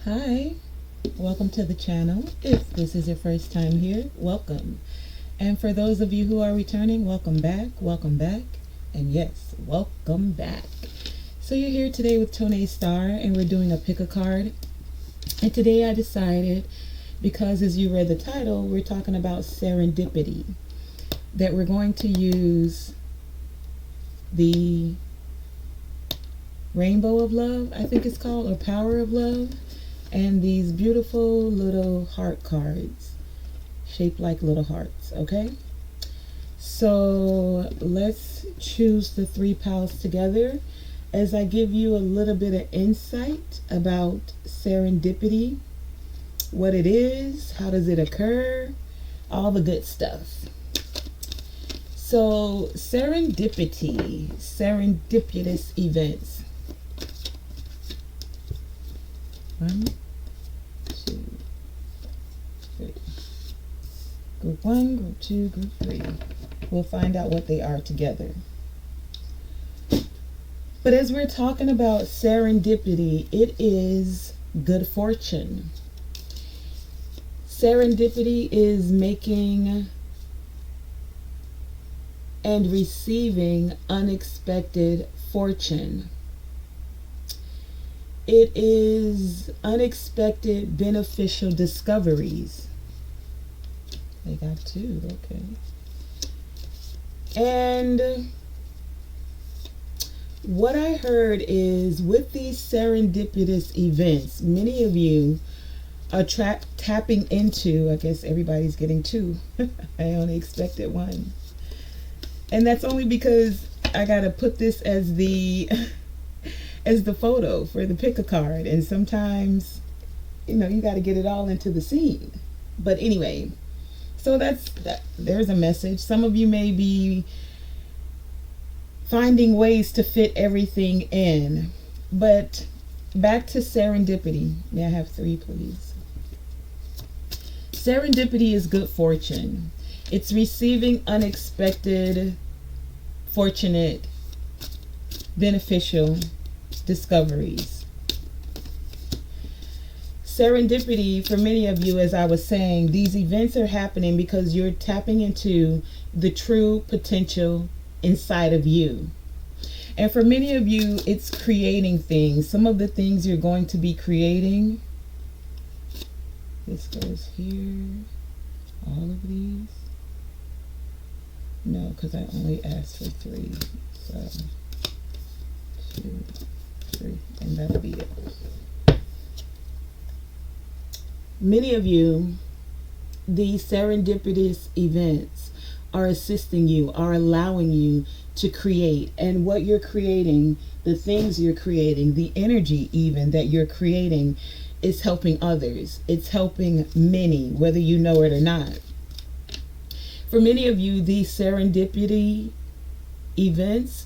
Hi, welcome to the channel. If this is your first time here, welcome. And for those of you who are returning, welcome back, and yes, welcome back. So you're here today with Tonae Star, and we're doing a pick a card. And today I decided, because as you read the title, we're talking about serendipity, that we're going to use the Rainbow of Love, I think it's called, or Power of Love, and these beautiful little heart cards shaped like little hearts. Okay, so let's choose the three pals together as I give you a little bit of insight about serendipity, what it is, how does it occur, all the good stuff. So serendipity, serendipitous events. One, two, three. Group one, group two, group three. We'll find out what they are together. But as we're talking about serendipity, it is good fortune. Serendipity is making and receiving unexpected fortune. It is unexpected beneficial discoveries. They got two, okay. And what I heard is with these serendipitous events, many of you are tapping into, I guess everybody's getting two. I only expected one. And that's only because I got to put this as the as the photo for the pick a card, and sometimes you got to get it all into the scene. But anyway, so there's a message. Some of you may be finding ways to fit everything in, but back to serendipity. May I have three, please? Serendipity is good fortune. It's receiving unexpected, fortunate, beneficial discoveries. Serendipity, for many of you, as I was saying, these events are happening because you're tapping into the true potential inside of you. And for many of you, it's creating things. Some of the things you're going to be creating, this goes here, all of these. No, because I only asked for three. So 2, 3, and that'll be it. Many of you, these serendipitous events are assisting you, are allowing you to create. And what you're creating, the things you're creating, the energy even that you're creating is helping others. It's helping many, whether you know it or not. For many of you, these serendipity events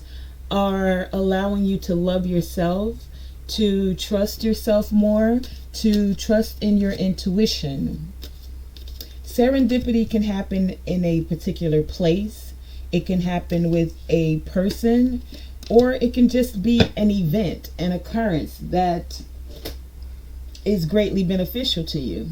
are allowing you to love yourself, to trust yourself more, to trust in your intuition. Serendipity can happen in a particular place. It can happen with a person, or it can just be an event, an occurrence that is greatly beneficial to you.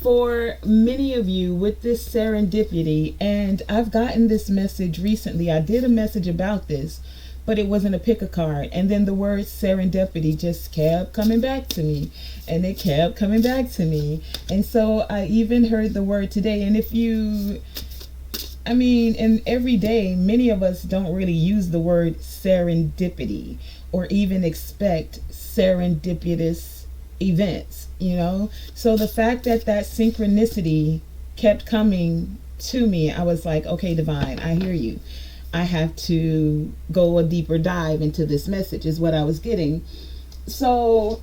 For many of you with this serendipity, and I've gotten this message recently. I did a message about this, but it wasn't a pick a card. And then the word serendipity just kept coming back to me, and it kept coming back to me. And so I even heard the word today. And and every day, many of us don't really use the word serendipity or even expect serendipitous events, so the fact that synchronicity kept coming to me, I was like, okay, divine, I hear you. I have to go a deeper dive into this message, is what I was getting. So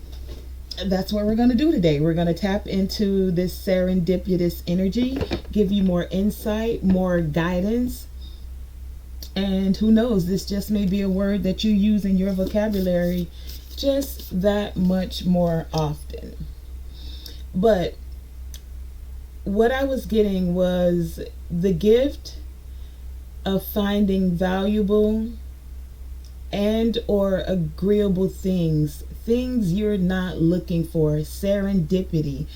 that's what we're going to do today. We're going to tap into this serendipitous energy, give you more insight, more guidance, and who knows, this just may be a word that you use in your vocabulary just that much more often. But what I was getting was the gift of finding valuable and or agreeable things things you're not looking for. Serendipity.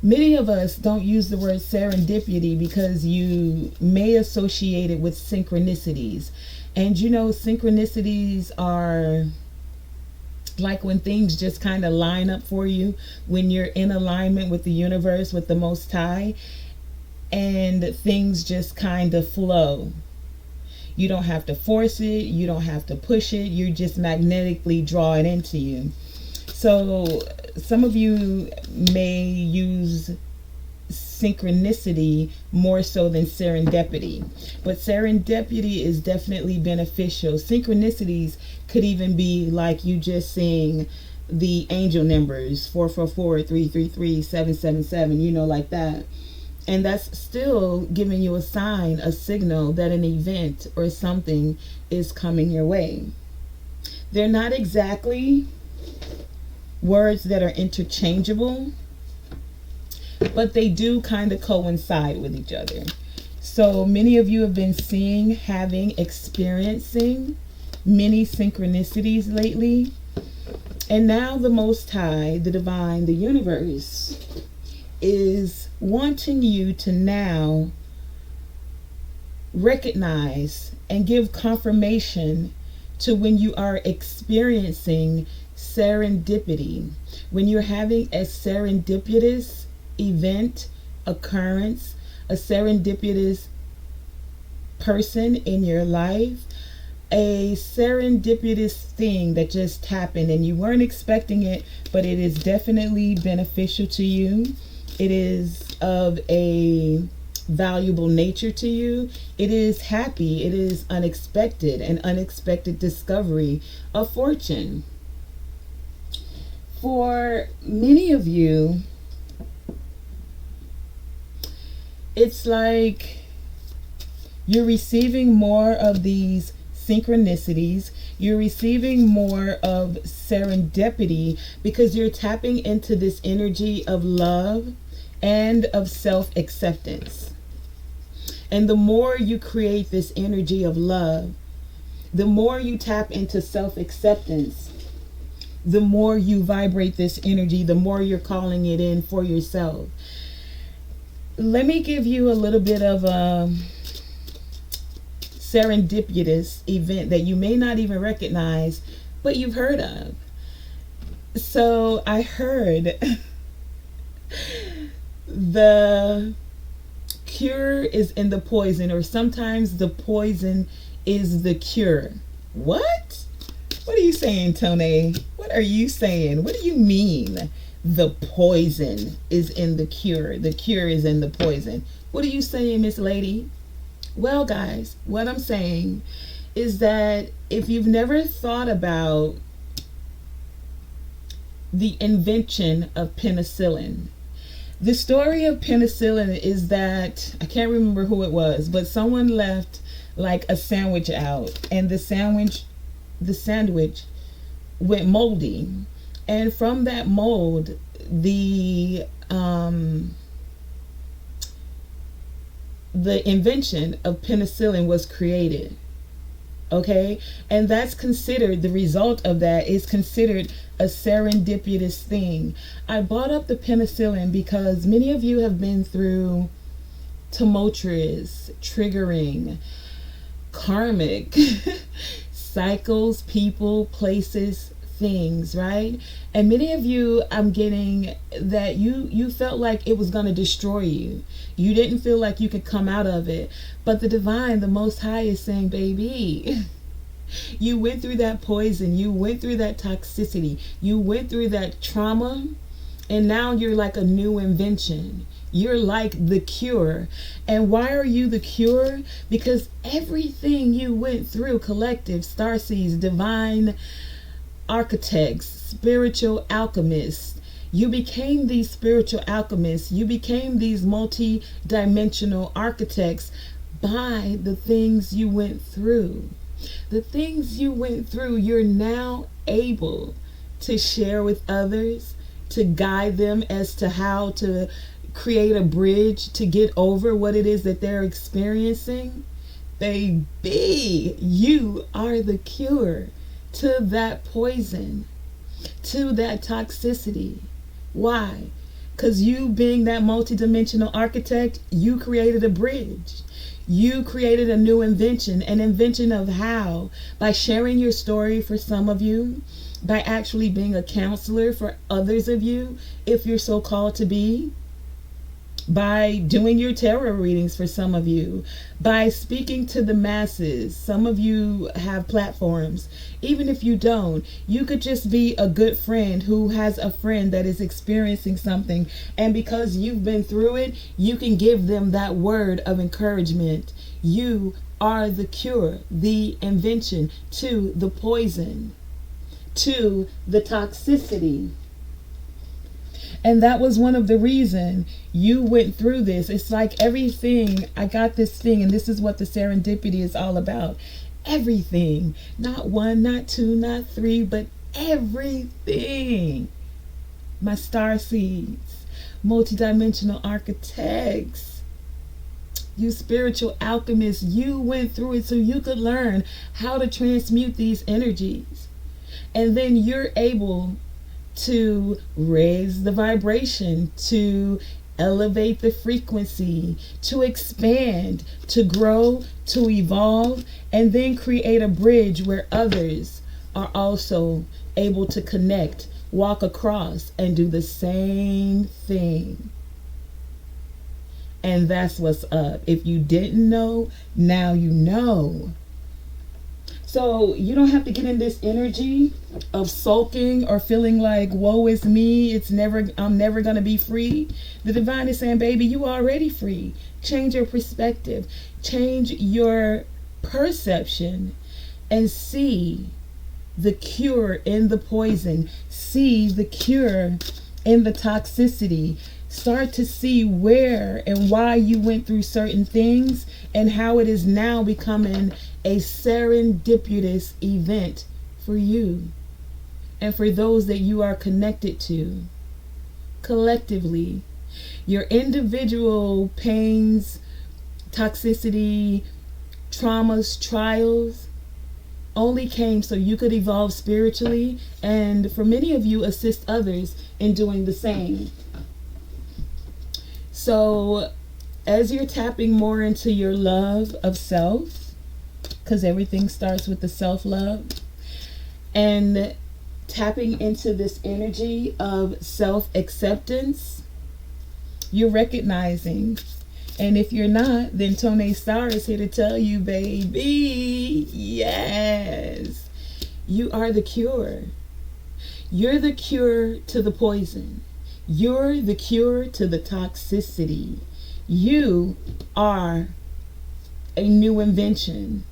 Many of us don't use the word serendipity because you may associate it with synchronicities. And you know, synchronicities are like when things just kind of line up for you, when you're in alignment with the universe, with the Most High, and things just kind of flow. You don't have to force it, you don't have to push it, you just magnetically draw it into you. So, some of you may use synchronicity more so than serendipity. But serendipity is definitely beneficial. Synchronicities could even be like you just seeing the angel numbers 444, 333, 777, you know, like that. And that's still giving you a sign, a signal that an event or something is coming your way. They're not exactly words that are interchangeable, but they do kind of coincide with each other. So many of you have been seeing, having, experiencing many synchronicities lately. And now the Most High, the Divine, the universe, is wanting you to now recognize and give confirmation to when you are experiencing serendipity, when you're having a serendipitous event, occurrence, a serendipitous person in your life, a serendipitous thing that just happened and you weren't expecting it, but it is definitely beneficial to you. It is of a valuable nature to you. It is happy. It is unexpected, an unexpected discovery of fortune. For many of you, it's like you're receiving more of these synchronicities. You're receiving more of serendipity because you're tapping into this energy of love and of self-acceptance. And the more you create this energy of love, the more you tap into self-acceptance, the more you vibrate this energy, the more you're calling it in for yourself. Let me give you a little bit of a serendipitous event that you may not even recognize, but you've heard of. So I heard the cure is in the poison, or sometimes the poison is the cure. What? What are you saying, Tonae? What are you saying? What do you mean the poison is in the cure? The cure is in the poison. What are you saying, Miss Lady? Well, guys, what I'm saying is that if you've never thought about the invention of penicillin, the story of penicillin is that, I can't remember who it was, but someone left like a sandwich out, and the sandwich went moldy. And from that mold, the invention of penicillin was created. Okay, and that's considered, the result of that is considered a serendipitous thing. I brought up the penicillin because many of you have been through tumultuous, triggering, karmic cycles, people, places, things, right? And many of you, I'm getting that you felt like it was going to destroy you. You didn't feel like you could come out of it. But the Divine, the Most High, is saying, baby, you went through that poison, you went through that toxicity, you went through that trauma, and now you're like a new invention. You're like the cure. And why are you the cure? Because everything you went through, collective, starseeds, divine architects, spiritual alchemists, you became these spiritual alchemists. You became these multi-dimensional architects by the things you went through. The things you went through, you're now able to share with others, to guide them as to how to create a bridge to get over what it is that they're experiencing. Baby, you are the cure to that poison. to that toxicity. Why? Because you, being that multidimensional architect, you created a bridge. You created a new invention. An invention of how? By sharing your story for some of you, by actually being a counselor for others of you, if you're so called to be, by doing your tarot readings for some of you, by speaking to the masses. Some of you have platforms. Even if you don't, you could just be a good friend who has a friend that is experiencing something, and because you've been through it, you can give them that word of encouragement. You are the cure, the invention to the poison, to the toxicity. And that was one of the reason you went through this. It's like everything, I got this thing, and this is what the serendipity is all about. Everything. Not one, not two, not three, but everything. My star seeds, multidimensional architects, you spiritual alchemists, you went through it so you could learn how to transmute these energies. And then you're able to raise the vibration, to elevate the frequency, to expand, to grow, to evolve, and then create a bridge where others are also able to connect, walk across, and do the same thing. And that's what's up. If you didn't know, now you know. So you don't have to get in this energy of sulking or feeling like, woe is me, I'm never gonna be free. The divine is saying, baby, you are already free. Change your perspective, change your perception, and see the cure in the poison. See the cure in the toxicity. Start to see where and why you went through certain things and how it is now becoming a serendipitous event for you and for those that you are connected to. Collectively, your individual pains, toxicity, traumas, trials only came so you could evolve spiritually, and for many of you, assist others in doing the same. So as you're tapping more into your love of self, because everything starts with the self-love, and tapping into this energy of self-acceptance, you're recognizing. And if you're not, then Tonae Star is here to tell you, baby, yes, you are the cure. You're the cure to the poison. You're the cure to the toxicity. You are a new invention.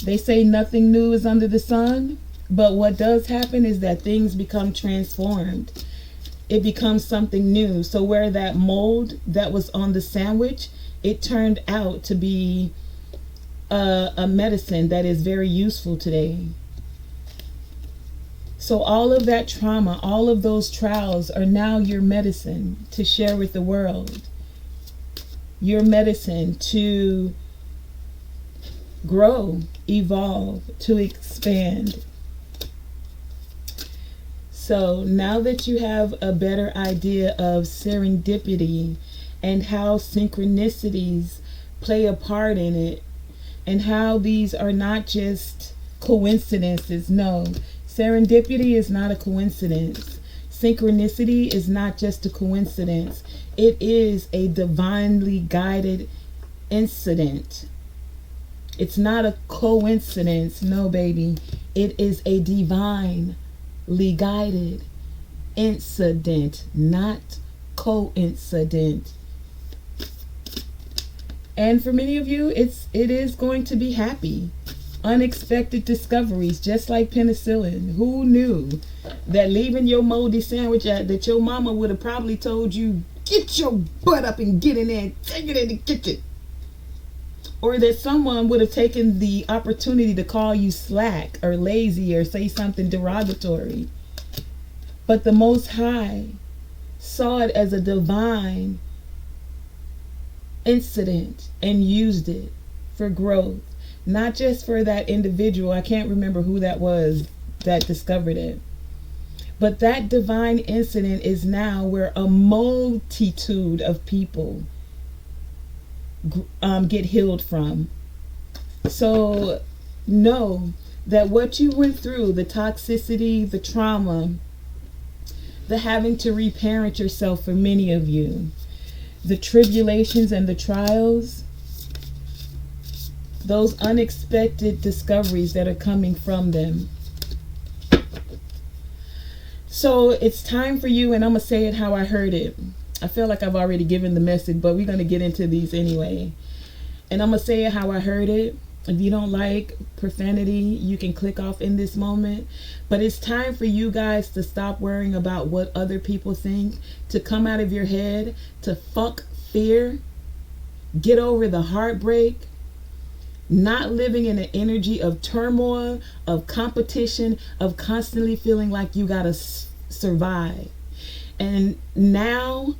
They say nothing new is under the sun, but what does happen is that things become transformed. It becomes something new. So where that mold that was on the sandwich, it turned out to be a medicine that is very useful today. So all of that trauma, all of those trials are now your medicine to share with the world. Your medicine to grow, evolve, to expand. So now that you have a better idea of serendipity and how synchronicities play a part in it, and how these are not just coincidences. No, serendipity is not a coincidence. Synchronicity is not just a coincidence. It is a divinely guided incident. It's not a coincidence. No, baby. It is a divinely guided incident, not coincident. And for many of you, it is going to be happy. Unexpected discoveries, just like penicillin. Who knew that leaving your moldy sandwich at that your mama would have probably told you, get your butt up and get in there and take it in the kitchen. Or that someone would have taken the opportunity to call you slack or lazy or say something derogatory. But the Most High saw it as a divine incident and used it for growth. Not just for that individual. I can't remember who that was. that discovered it. But that divine incident is now where a multitude of people get healed from. So know that what you went through, the toxicity, the trauma, the having to reparent yourself for many of you, the tribulations and the trials, those unexpected discoveries that are coming from them. So it's time for you, and I'm going to say it how I heard it. I feel like I've already given the message, but we're going to get into these anyway. And I'm going to say it how I heard it. If you don't like profanity, you can click off in this moment. But it's time for you guys to stop worrying about what other people think, to come out of your head, to fuck fear, get over the heartbreak, not living in an energy of turmoil, of competition, of constantly feeling like you gotta survive. And now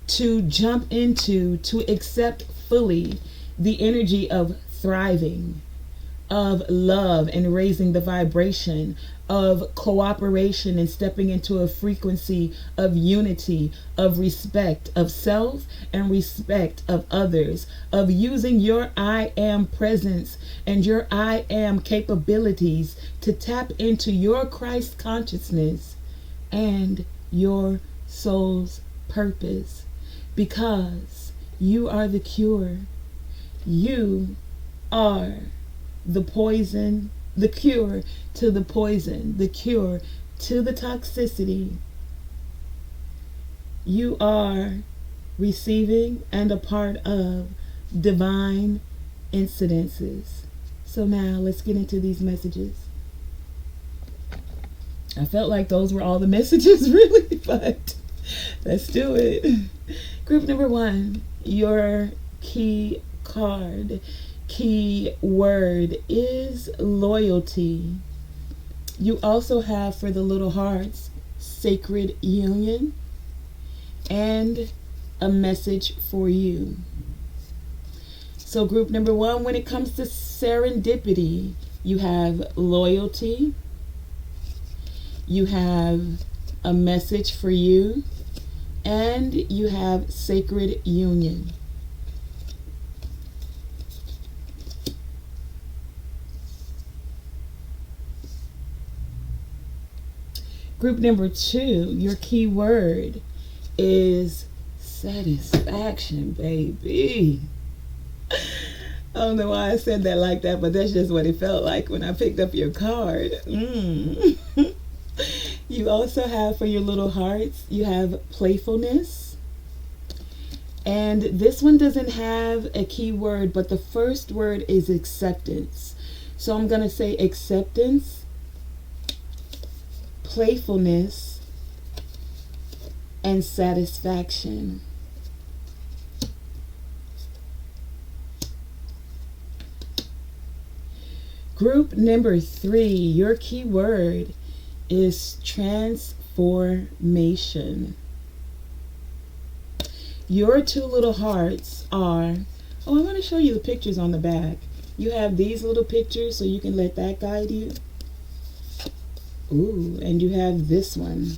to jump into, to accept fully the energy of thriving, of love and raising the vibration, of cooperation and stepping into a frequency of unity, of respect of self and respect of others, of using your I am presence and your I am capabilities to tap into your Christ consciousness and your soul's purpose, because you are the cure. You are the poison, the cure to the poison, the cure to the toxicity. You are receiving and a part of divine incidences. So now let's get into these messages. I felt like those were all the messages, really, but let's do it. Group number 1, your key card, key word is loyalty. You also have for the little hearts, sacred union, and a message for you. So group number 1, when it comes to serendipity, you have loyalty, you have a message for you, and you have sacred union. Group number 2, your key word is satisfaction, baby. I don't know why I said that like that, but that's just what it felt like when I picked up your card. You also have for your little hearts, you have playfulness. And this one doesn't have a key word, but the first word is acceptance. So I'm going to say acceptance, playfulness, and satisfaction. Group number 3, your key word is transformation. Your 2 little hearts are, I want to show you the pictures on the back. You have these little pictures, so you can let that guide you. Ooh, and you have this one.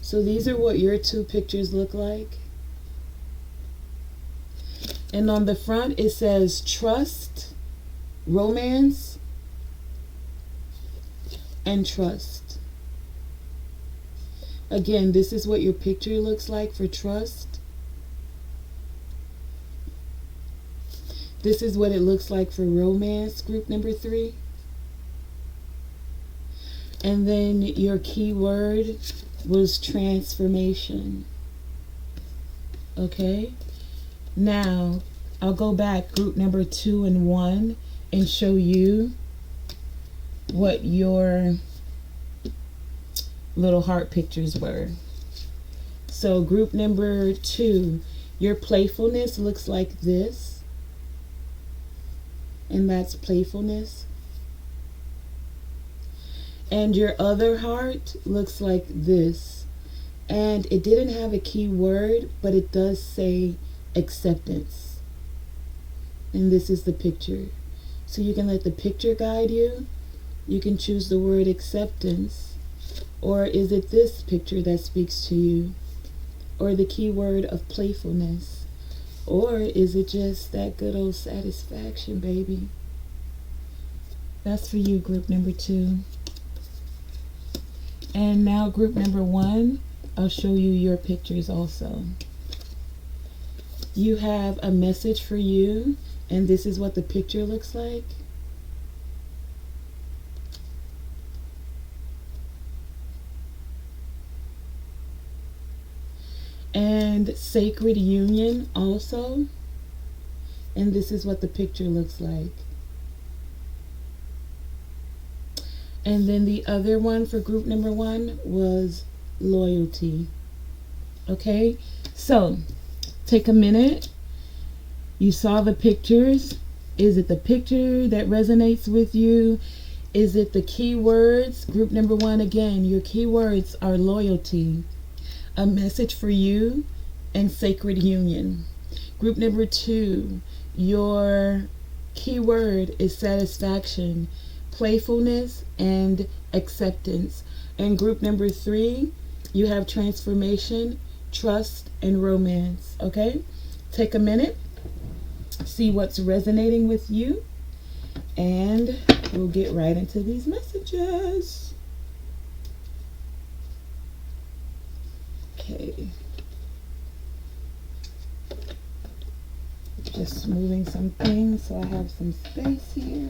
So these are what your 2 pictures look like. And on the front it says trust, romance, and trust. Again, this is what your picture looks like for trust. This is what it looks like for romance, group number 3. And then your key word was transformation. Okay? Now, I'll go back group number 2 and 1 and show you what your little heart pictures were. So group number 2, your playfulness looks like this. And that's playfulness. And your other heart looks like this. And it didn't have a key word, but it does say acceptance. And this is the picture. So you can let the picture guide you. You can choose the word acceptance. Or is it this picture that speaks to you? Or the key word of playfulness? Or is it just that good old satisfaction, baby? That's for you, group number 2. And now group number 1, I'll show you your pictures also. You have a message for you, and this is what the picture looks like. And sacred union also, and this is what the picture looks like. And then the other one for group number 1 was loyalty. Okay, so take a minute. You saw the pictures. Is it the picture that resonates with you? Is it the keywords? Group number 1, again, your keywords are loyalty, a message for you, and sacred union. Group number 2, your keyword is satisfaction, playfulness, and acceptance. And group number 3, you have transformation, trust, and romance. Okay, take a minute, see what's resonating with you, and we'll get right into these messages. Okay, just moving some things so I have some space here.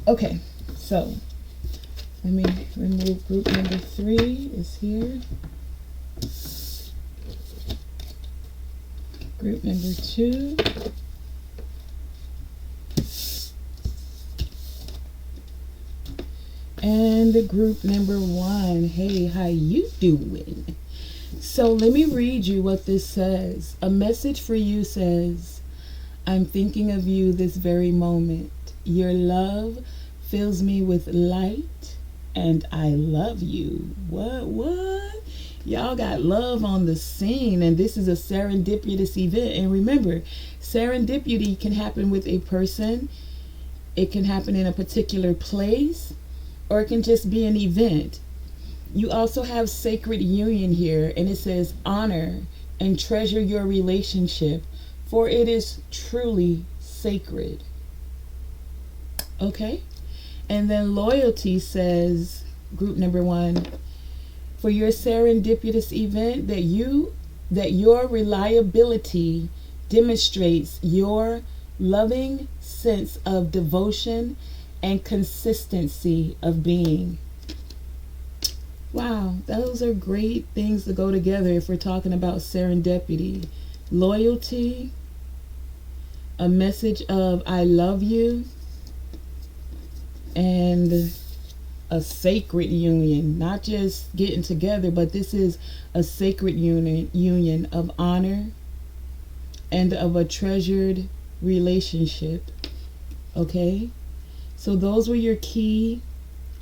Okay, so let me remove group number 3 is here. Group number 2. And the group number 1. Hey, how you doing? So let me read you what this says. A message for you says, I'm thinking of you this very moment. Your love fills me with light, and I love you. What? Y'all got love on the scene, and this is a serendipitous event. And remember, serendipity can happen with a person, it can happen in a particular place, or it can just be an event. You also have sacred union here, and it says honor and treasure your relationship, for it is truly sacred. Okay? And then loyalty says, group number 1, for your serendipitous event, that your reliability demonstrates your loving sense of devotion and consistency of being. Wow, those are great things to go together if we're talking about serendipity. Loyalty, a message of I love you, and a sacred union. Not just getting together, but this is a sacred union of honor and of a treasured relationship. Okay? So those were your key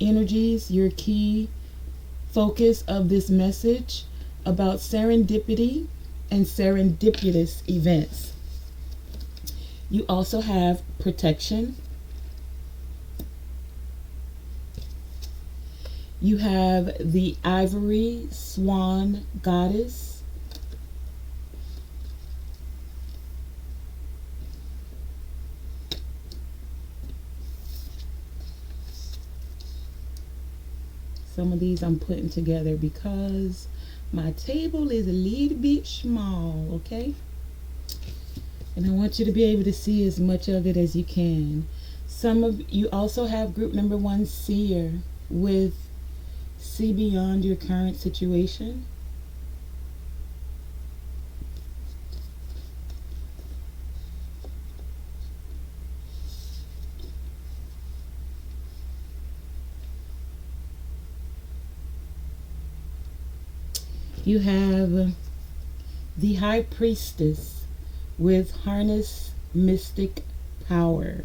energies, your key focus of this message about serendipity and serendipitous events. You also have protection. You have the ivory swan goddess. Some of these I'm putting together because my table is a little bit small, okay? And I want you to be able to see as much of it as you can. Some of you also have group number 1, seer, with see beyond your current situation. You have the high priestess with harness mystic power.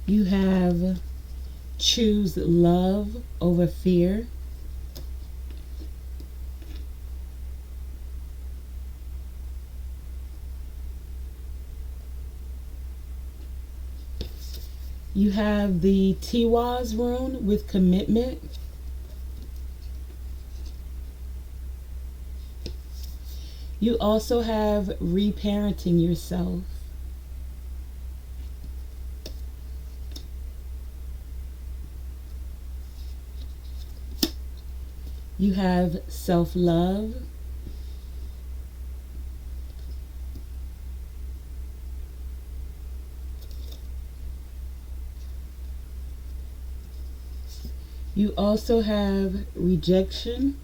You have choose love over fear. You have the Tiwaz rune with commitment. You also have reparenting yourself. You have self-love. You also have rejection.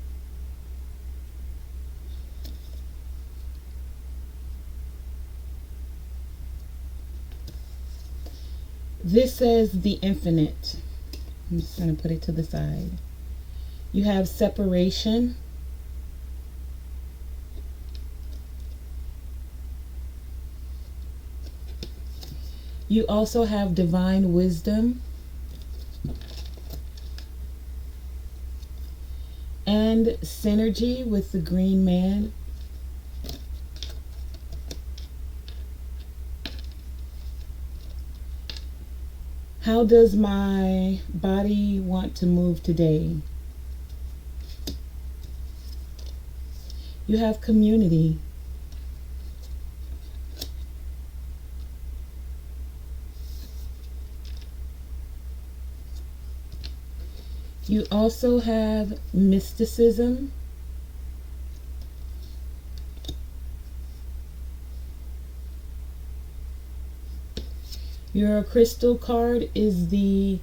This says the infinite. I'm just going to put it to the side. You have separation. You also have divine wisdom. And synergy with the green man. How does my body want to move today? You have community. You also have mysticism. Your crystal card is the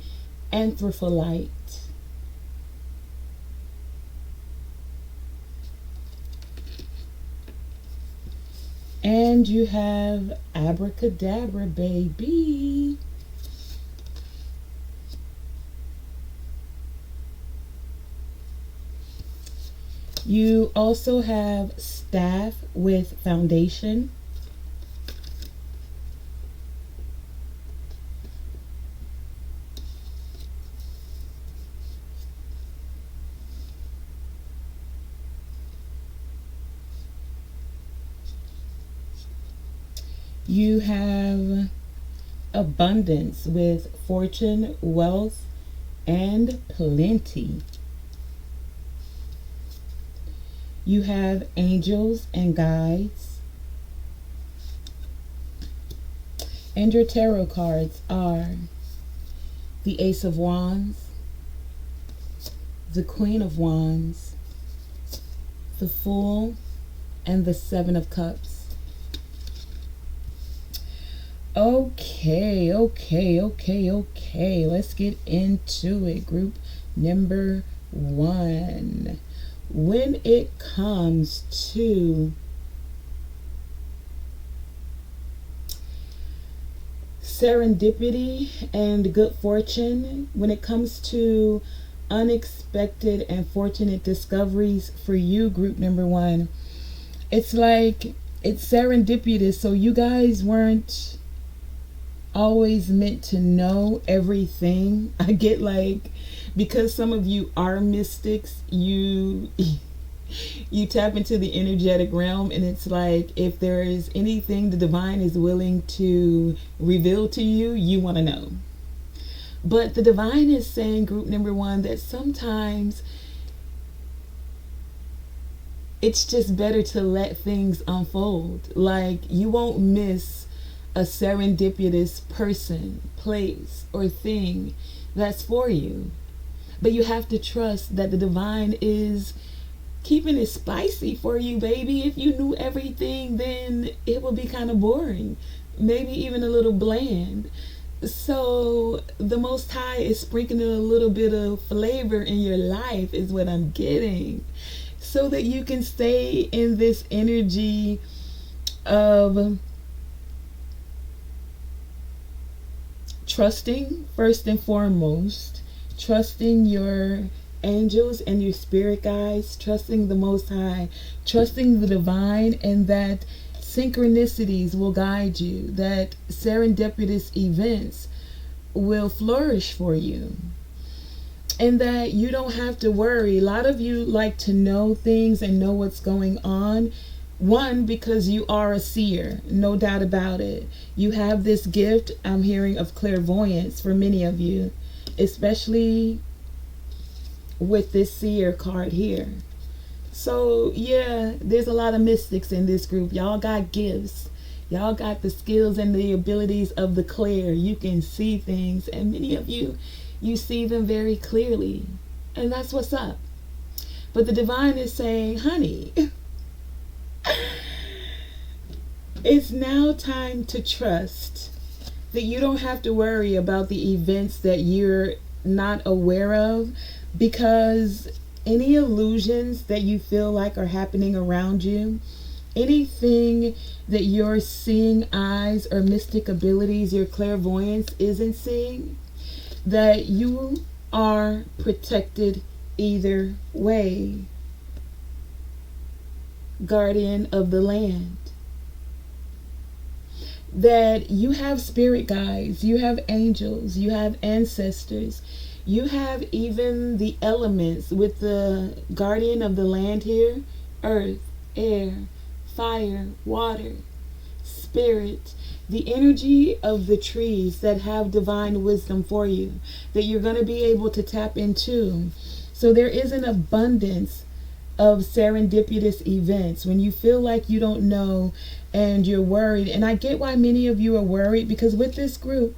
Anthropholite. And you have Abracadabra, baby. You also have Staff with Foundation. You have Abundance with Fortune, Wealth, and Plenty. You have Angels and Guides. And your tarot cards are the Ace of Wands, the Queen of Wands, the Fool, and the Seven of Cups. Okay. Let's get into it. Group number 1. When it comes to serendipity and good fortune, when it comes to unexpected and fortunate discoveries for you, group number 1, it's like it's serendipitous, so you guys weren't always meant to know everything. I get like, because some of you are mystics, you tap into the energetic realm, and it's like if there is anything the divine is willing to reveal to you, you want to know. But the divine is saying, group number 1, that sometimes it's just better to let things unfold. Like, you won't miss a serendipitous person, place, or thing that's for you. But you have to trust that the divine is keeping it spicy for you, baby. If you knew everything, then it would be kind of boring, maybe even a little bland. So the Most High is sprinkling a little bit of flavor in your life, is what I'm getting, so that you can stay in this energy of trusting, first and foremost, trusting your angels and your spirit guides, trusting the Most High, trusting the divine, and that synchronicities will guide you, that serendipitous events will flourish for you, and that you don't have to worry. A lot of you like to know things and know what's going on. One, because you are a seer, no doubt about it. You have this gift, I'm hearing, of clairvoyance for many of you, especially with this seer card here. So, yeah, there's a lot of mystics in this group. Y'all got gifts. Y'all got the skills and the abilities of the clair. You can see things, and many of you, you see them very clearly. And that's what's up. But the divine is saying, honey, it's now time to trust that you don't have to worry about the events that you're not aware of, because any illusions that you feel like are happening around you, anything that your seeing eyes or mystic abilities, your clairvoyance isn't seeing, that you are protected either way. Guardian of the land. That you have spirit guides, you have angels, you have ancestors, you have even the elements with the guardian of the land here: earth, air, fire, water, spirit, the energy of the trees that have divine wisdom for you, that you're going to be able to tap into. So there is an abundance of serendipitous events when you feel like you don't know and you're worried. And I get why many of you are worried, because with this group,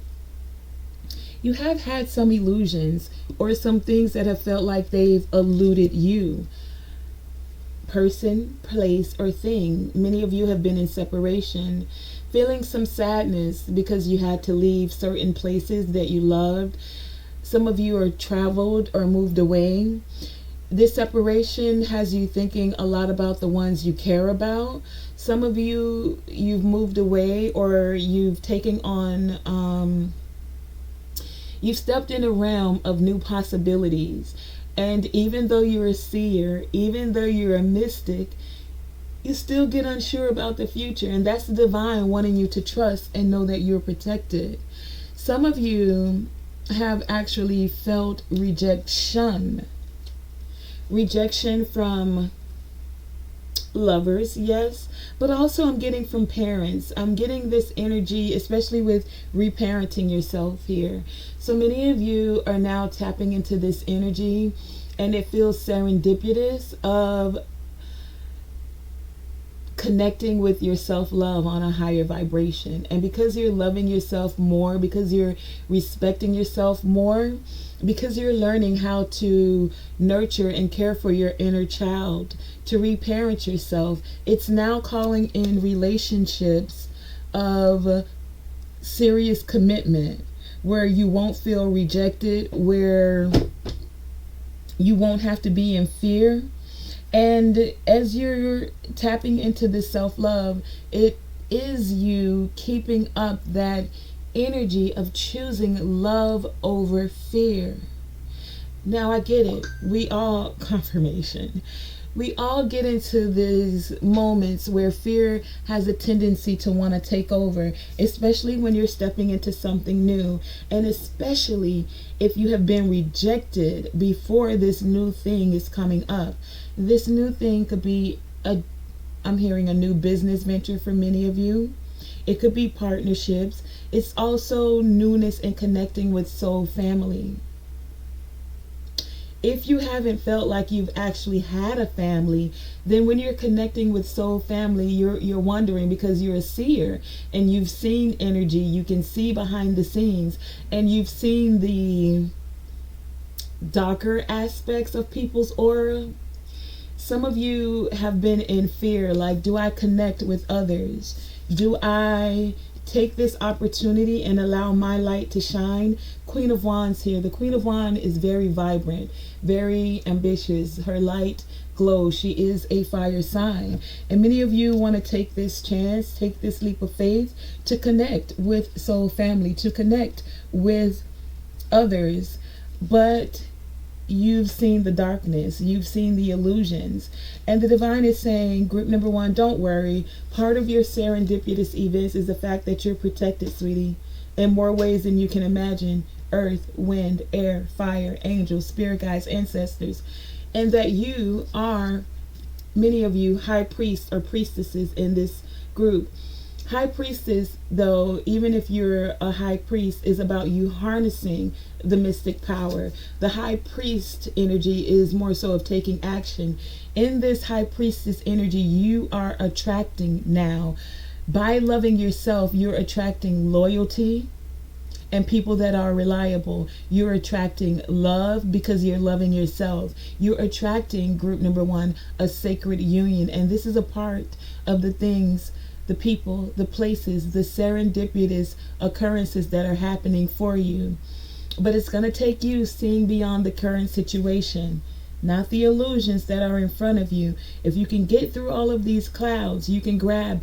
you have had some illusions or some things that have felt like they've eluded you. Person, place, or thing. Many of you have been in separation, feeling some sadness because you had to leave certain places that you loved. Some of you are traveled or moved away. This separation has you thinking a lot about the ones you care about. Some of you, you've moved away, or you've taken on, you've stepped in a realm of new possibilities. And even though you're a seer, even though you're a mystic, you still get unsure about the future. And that's the divine wanting you to trust and know that you're protected. Some of you have actually felt rejection. Rejection from lovers, yes, but also I'm getting from parents. I'm getting this energy, especially with reparenting yourself here. So many of you are now tapping into this energy, and it feels serendipitous of connecting with your self-love on a higher vibration. And because you're loving yourself more, because you're respecting yourself more, because you're learning how to nurture and care for your inner child, to reparent yourself, it's now calling in relationships of serious commitment, where you won't feel rejected, where you won't have to be in fear. And as you're tapping into this self-love, it is you keeping up that energy of choosing love over fear. Now I get it. We all, confirmation, we all get into these moments where fear has a tendency to want to take over, especially when you're stepping into something new, and especially if you have been rejected before this new thing is coming up. This new thing could be I'm hearing a new business venture for many of you. It could be partnerships. It's also newness and connecting with soul family. If you haven't felt like you've actually had a family, then when you're connecting with soul family, you're wondering, because you're a seer and you've seen energy, you can see behind the scenes, and you've seen the darker aspects of people's aura. Some of you have been in fear, like, do I connect with others? Do I take this opportunity and allow my light to shine? Queen of Wands here. The Queen of Wands is very vibrant, very ambitious. Her light glows. She is a fire sign. And many of you want to take this chance, take this leap of faith to connect with soul family, to connect with others. But you've seen the darkness, you've seen the illusions, and the divine is saying, group number one, don't worry. Part of your serendipitous events is the fact that you're protected, sweetie. in more ways than you can imagine: earth, wind, air, fire, angels, spirit guides, ancestors. And that you are, many of you, high priests or priestesses in this group. High priestess, though, even if you're a high priest, is about you harnessing the mystic power. The high priest energy is more so of taking action. In this high priestess energy, you are attracting now. By loving yourself, you're attracting loyalty and people that are reliable. You're attracting love because you're loving yourself. You're attracting, group number one, a sacred union. And this is a part of the things, the people, the places, the serendipitous occurrences that are happening for you. But it's going to take you seeing beyond the current situation, not the illusions that are in front of you. If you can get through all of these clouds, you can grab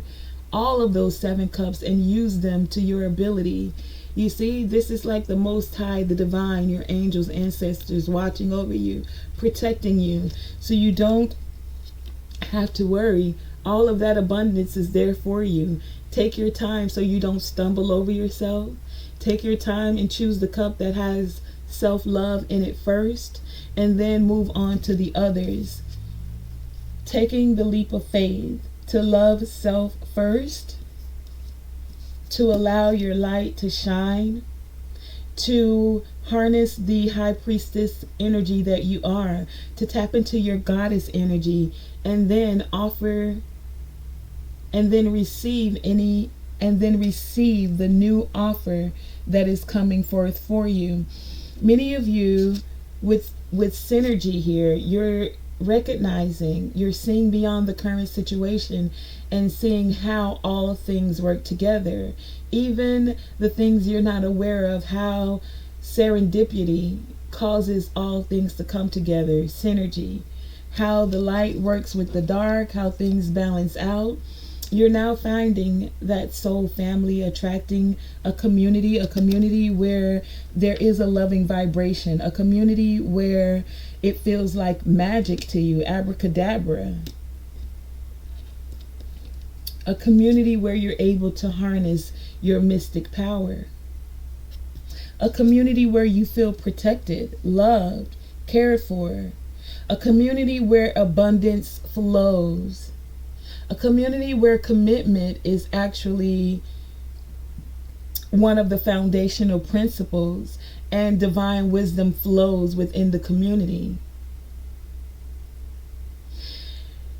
all of those 7 cups and use them to your ability. You see, this is like the Most High, the divine, your angels, ancestors watching over you, protecting you, so you don't have to worry. All of that abundance is there for you. Take your time so you don't stumble over yourself. Take your time and choose the cup that has self-love in it first, and then move on to the others. Taking the leap of faith to love self first, to allow your light to shine, to harness the high priestess energy that you are, to tap into your goddess energy, and then offer, and then receive any, and then receive the new offer that is coming forth for you. Many of you with synergy here, you're recognizing, you're seeing beyond the current situation and seeing how all things work together, even the things you're not aware of, how serendipity causes all things to come together, synergy, how the light works with the dark, how things balance out. You're now finding that soul family, attracting a community where there is a loving vibration, a community where it feels like magic to you, abracadabra. A community where you're able to harness your mystic power. A community where you feel protected, loved, cared for. A community where abundance flows. A community where commitment is actually one of the foundational principles, and divine wisdom flows within the community.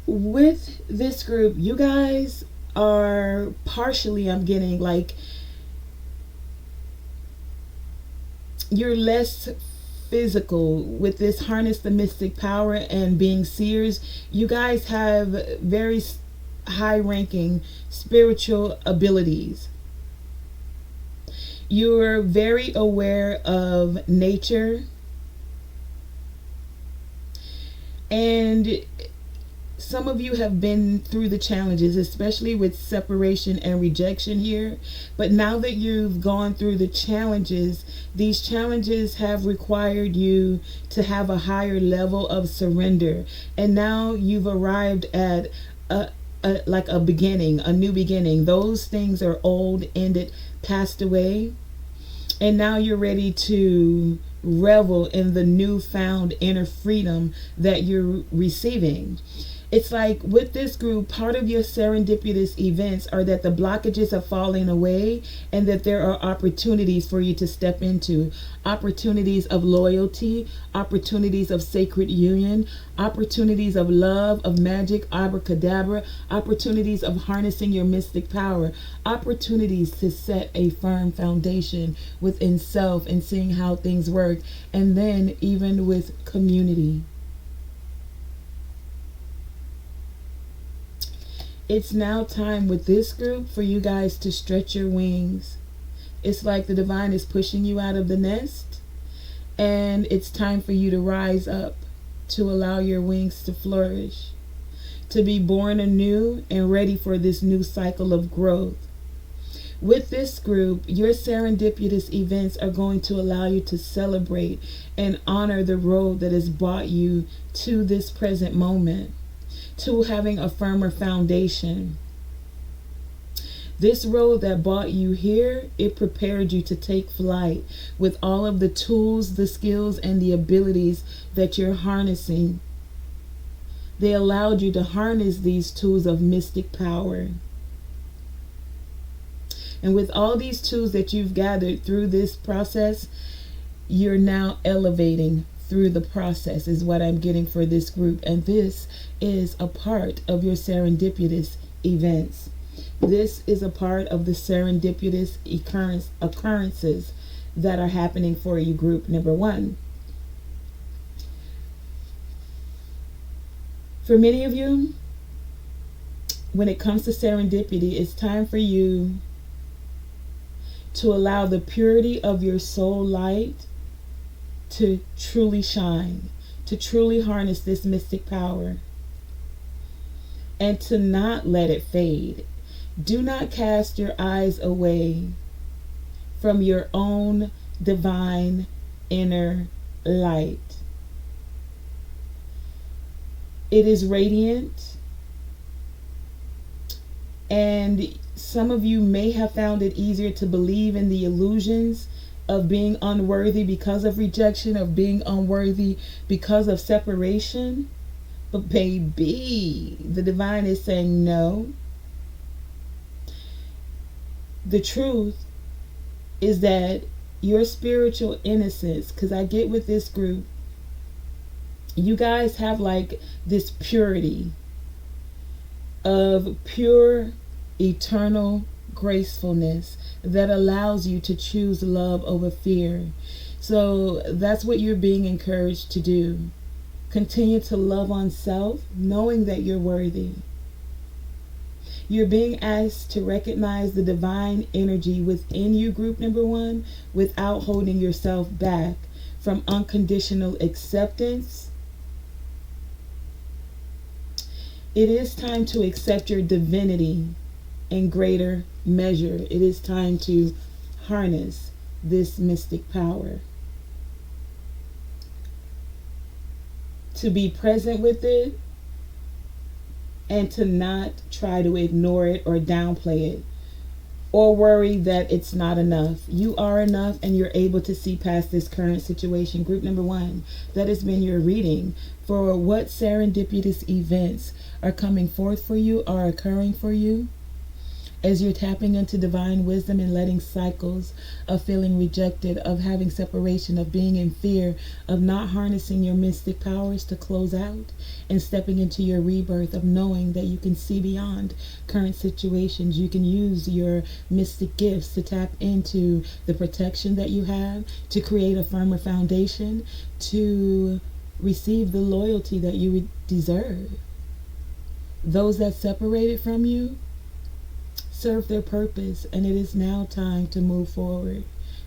With this group, you guys are partially, I'm getting like, you're less physical with this harness the mystic power and being seers. You guys have very high ranking spiritual abilities. You're very aware of nature, and some of you have been through the challenges, especially with separation and rejection here. But now that you've gone through the challenges, these challenges have required you to have a higher level of surrender. And now you've arrived at like a beginning, a new beginning. Those things are old, ended, passed away. And now you're ready to revel in the newfound inner freedom that you're receiving. It's like with this group, part of your serendipitous events are that the blockages are falling away, and that there are opportunities for you to step into. Opportunities of loyalty, opportunities of sacred union, opportunities of love, of magic, abracadabra, opportunities of harnessing your mystic power, opportunities to set a firm foundation within self and seeing how things work, and then even with community. It's now time with this group for you guys to stretch your wings. It's like the divine is pushing you out of the nest, and it's time for you to rise up, to allow your wings to flourish, to be born anew and ready for this new cycle of growth. With this group, your serendipitous events are going to allow you to celebrate and honor the road that has brought you to this present moment, to having a firmer foundation. This road that brought you here, it prepared you to take flight with all of the tools, the skills, and the abilities that you're harnessing. They allowed you to harness these tools of mystic power. And with all these tools that you've gathered through this process, you're now elevating through the process, is what I'm getting for this group. And this is a part of your serendipitous events. This is a part of the serendipitous occurrences that are happening for you, group number one. For many of you, when it comes to serendipity, it's time for you to allow the purity of your soul light to truly shine, to truly harness this mystic power, and to not let it fade. Do not cast your eyes away from your own divine inner light. It is radiant, and some of you may have found it easier to believe in the illusions of being unworthy because of rejection, of being unworthy because of separation. But baby, the divine is saying no. The truth is that your spiritual innocence, because I get with this group, you guys have like this purity of pure, eternal gracefulness that allows you to choose love over fear. So that's what you're being encouraged to do. Continue to love on self, knowing that you're worthy. You're being asked to recognize the divine energy within you, group number one, without holding yourself back from unconditional acceptance. It is time to accept your divinity in greater measure. It is time to harness this mystic power. To be present with it and to not try to ignore it or downplay it or worry that it's not enough. You are enough, and you're able to see past this current situation. Group number one, that has been your reading for what serendipitous events are coming forth for you, are occurring for you, as you're tapping into divine wisdom and letting cycles of feeling rejected, of having separation, of being in fear, of not harnessing your mystic powers to close out, and stepping into your rebirth of knowing that you can see beyond current situations. You can use your mystic gifts to tap into the protection that you have, to create a firmer foundation, to receive the loyalty that you deserve. Those that separated from you serve their purpose, and it is now time to move forward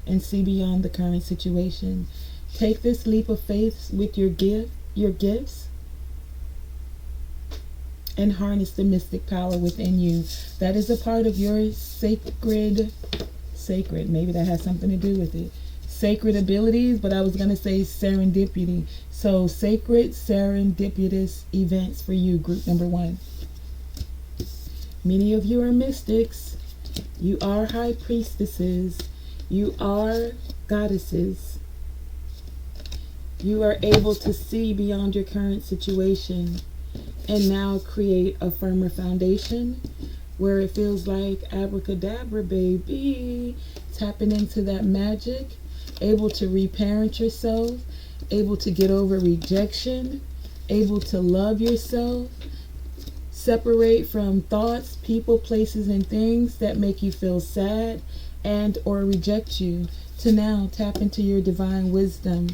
and see beyond the current situation. Take this leap of faith with your gifts, and harness the mystic power within you. That is a part of your sacred, maybe that has something to do with it. Sacred abilities, but I was going to say serendipity. So sacred serendipitous events for you, group number one. Many of you are mystics. You are high priestesses. You are goddesses. You are able to see beyond your current situation and now create a firmer foundation where it feels like abracadabra, baby. Tapping into that magic, able to reparent yourself, able to get over rejection, able to love yourself, separate from thoughts, people, places, and things that make you feel sad and or reject you, to now tap into your divine wisdom,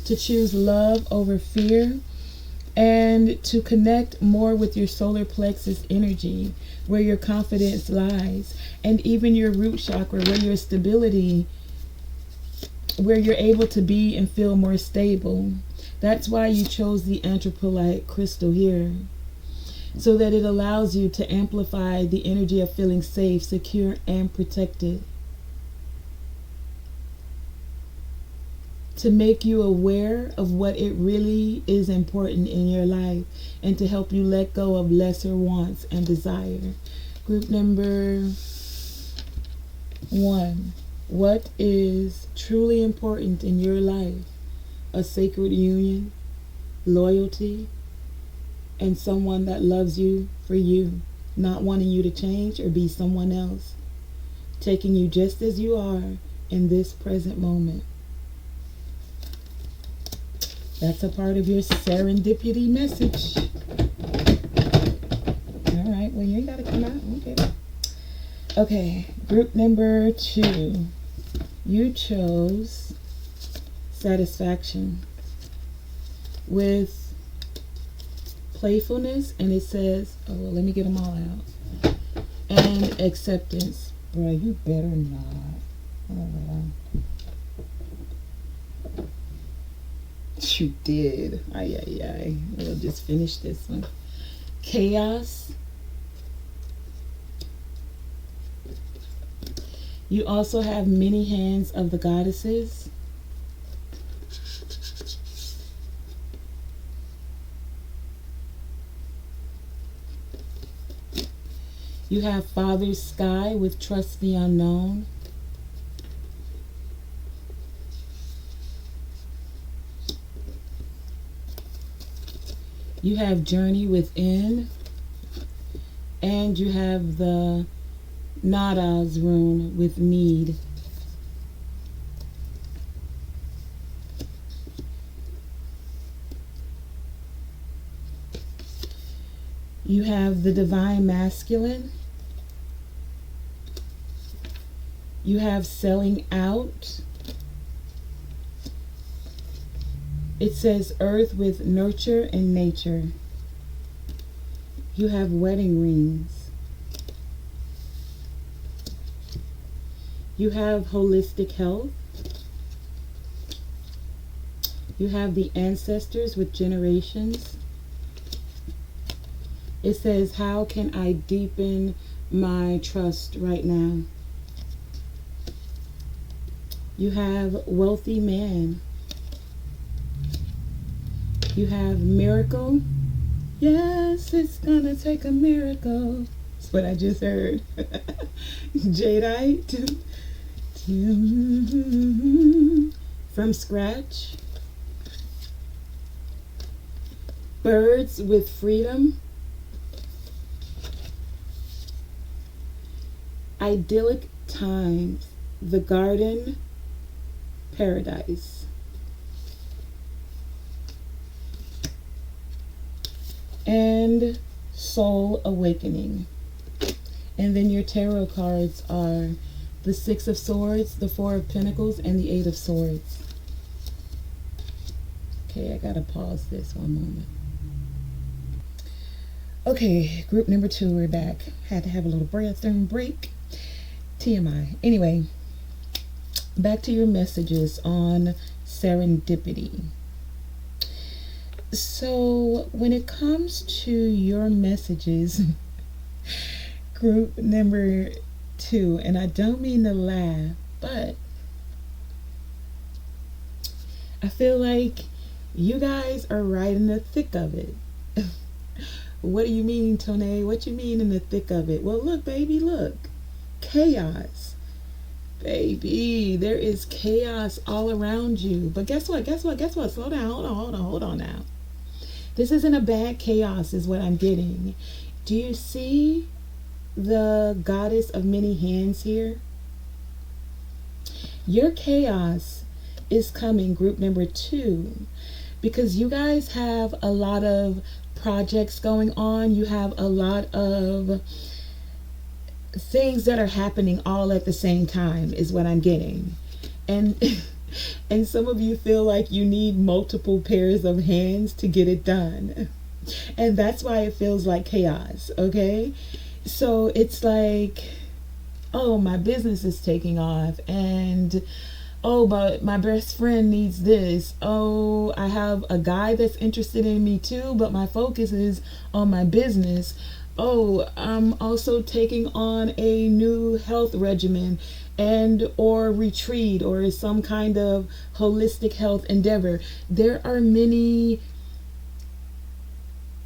to choose love over fear, and to connect more with your solar plexus energy, where your confidence lies, and even your root chakra, where your stability, where you're able to be and feel more stable. That's why you chose the anthropolite crystal here, so that it allows you to amplify the energy of feeling safe, secure, and protected. To make you aware of what it really is important in your life, and to help you let go of lesser wants and desire. Group number One, what is truly important in your life? A sacred union, loyalty, and someone that loves you for you, not wanting you to change or be someone else, taking you just as you are in this present moment. That's a part of your serendipity message. All right, well, you ain't got to come out. Okay. Okay, group number 2. You chose satisfaction with playfulness, and it says, oh, well, let me get them all out. And acceptance. Bro, you better not. You did. Ay, ay, ay. We'll just finish this one. Chaos. You also have many hands of the goddesses. You have Father's Sky with Trust the Unknown. You have Journey Within. And you have the Nada's rune with Need. You have the Divine Masculine. You have Selling Out. It says Earth with Nurture and Nature. You have Wedding Rings. You have Holistic Health. You have the Ancestors with Generations. It says, how can I deepen my trust right now? You have Wealthy Man. You have Miracle. Yes, it's gonna take a miracle. That's what I just heard. Jadeite. From Scratch. Birds with Freedom. Idyllic Times, The Garden, Paradise. And Soul Awakening. And then your tarot cards are the Six of Swords, the Four of Pentacles, and the Eight of Swords. Okay, I gotta pause this one moment. Okay, group number 2, we're back. Had to have a little bathroom break. TMI. Anyway, back to your messages on serendipity. So when it comes to your messages, group number 2, and I don't mean to laugh, but I feel like you guys are right in the thick of it. What do you mean, Tonae? What you mean in the thick of it? Well, look, baby, look. Chaos. Baby, there is chaos all around you. But guess what? Slow down. Hold on now. This isn't a bad chaos is what I'm getting. Do you see the goddess of many hands here? Your chaos is coming, group number 2, because you guys have a lot of projects going on. You have a lot of things that are happening all at the same time is what I'm getting. And and some of you feel like you need multiple pairs of hands to get it done. And that's why it feels like chaos, okay? So it's like, oh, my business is taking off, and oh, but my best friend needs this. Oh, I have a guy that's interested in me too, but my focus is on my business. Oh, I'm also taking on a new health regimen and or retreat or some kind of holistic health endeavor. There are many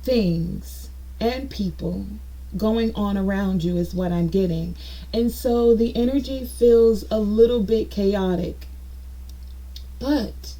things and people going on around you is what I'm getting. And so the energy feels a little bit chaotic. But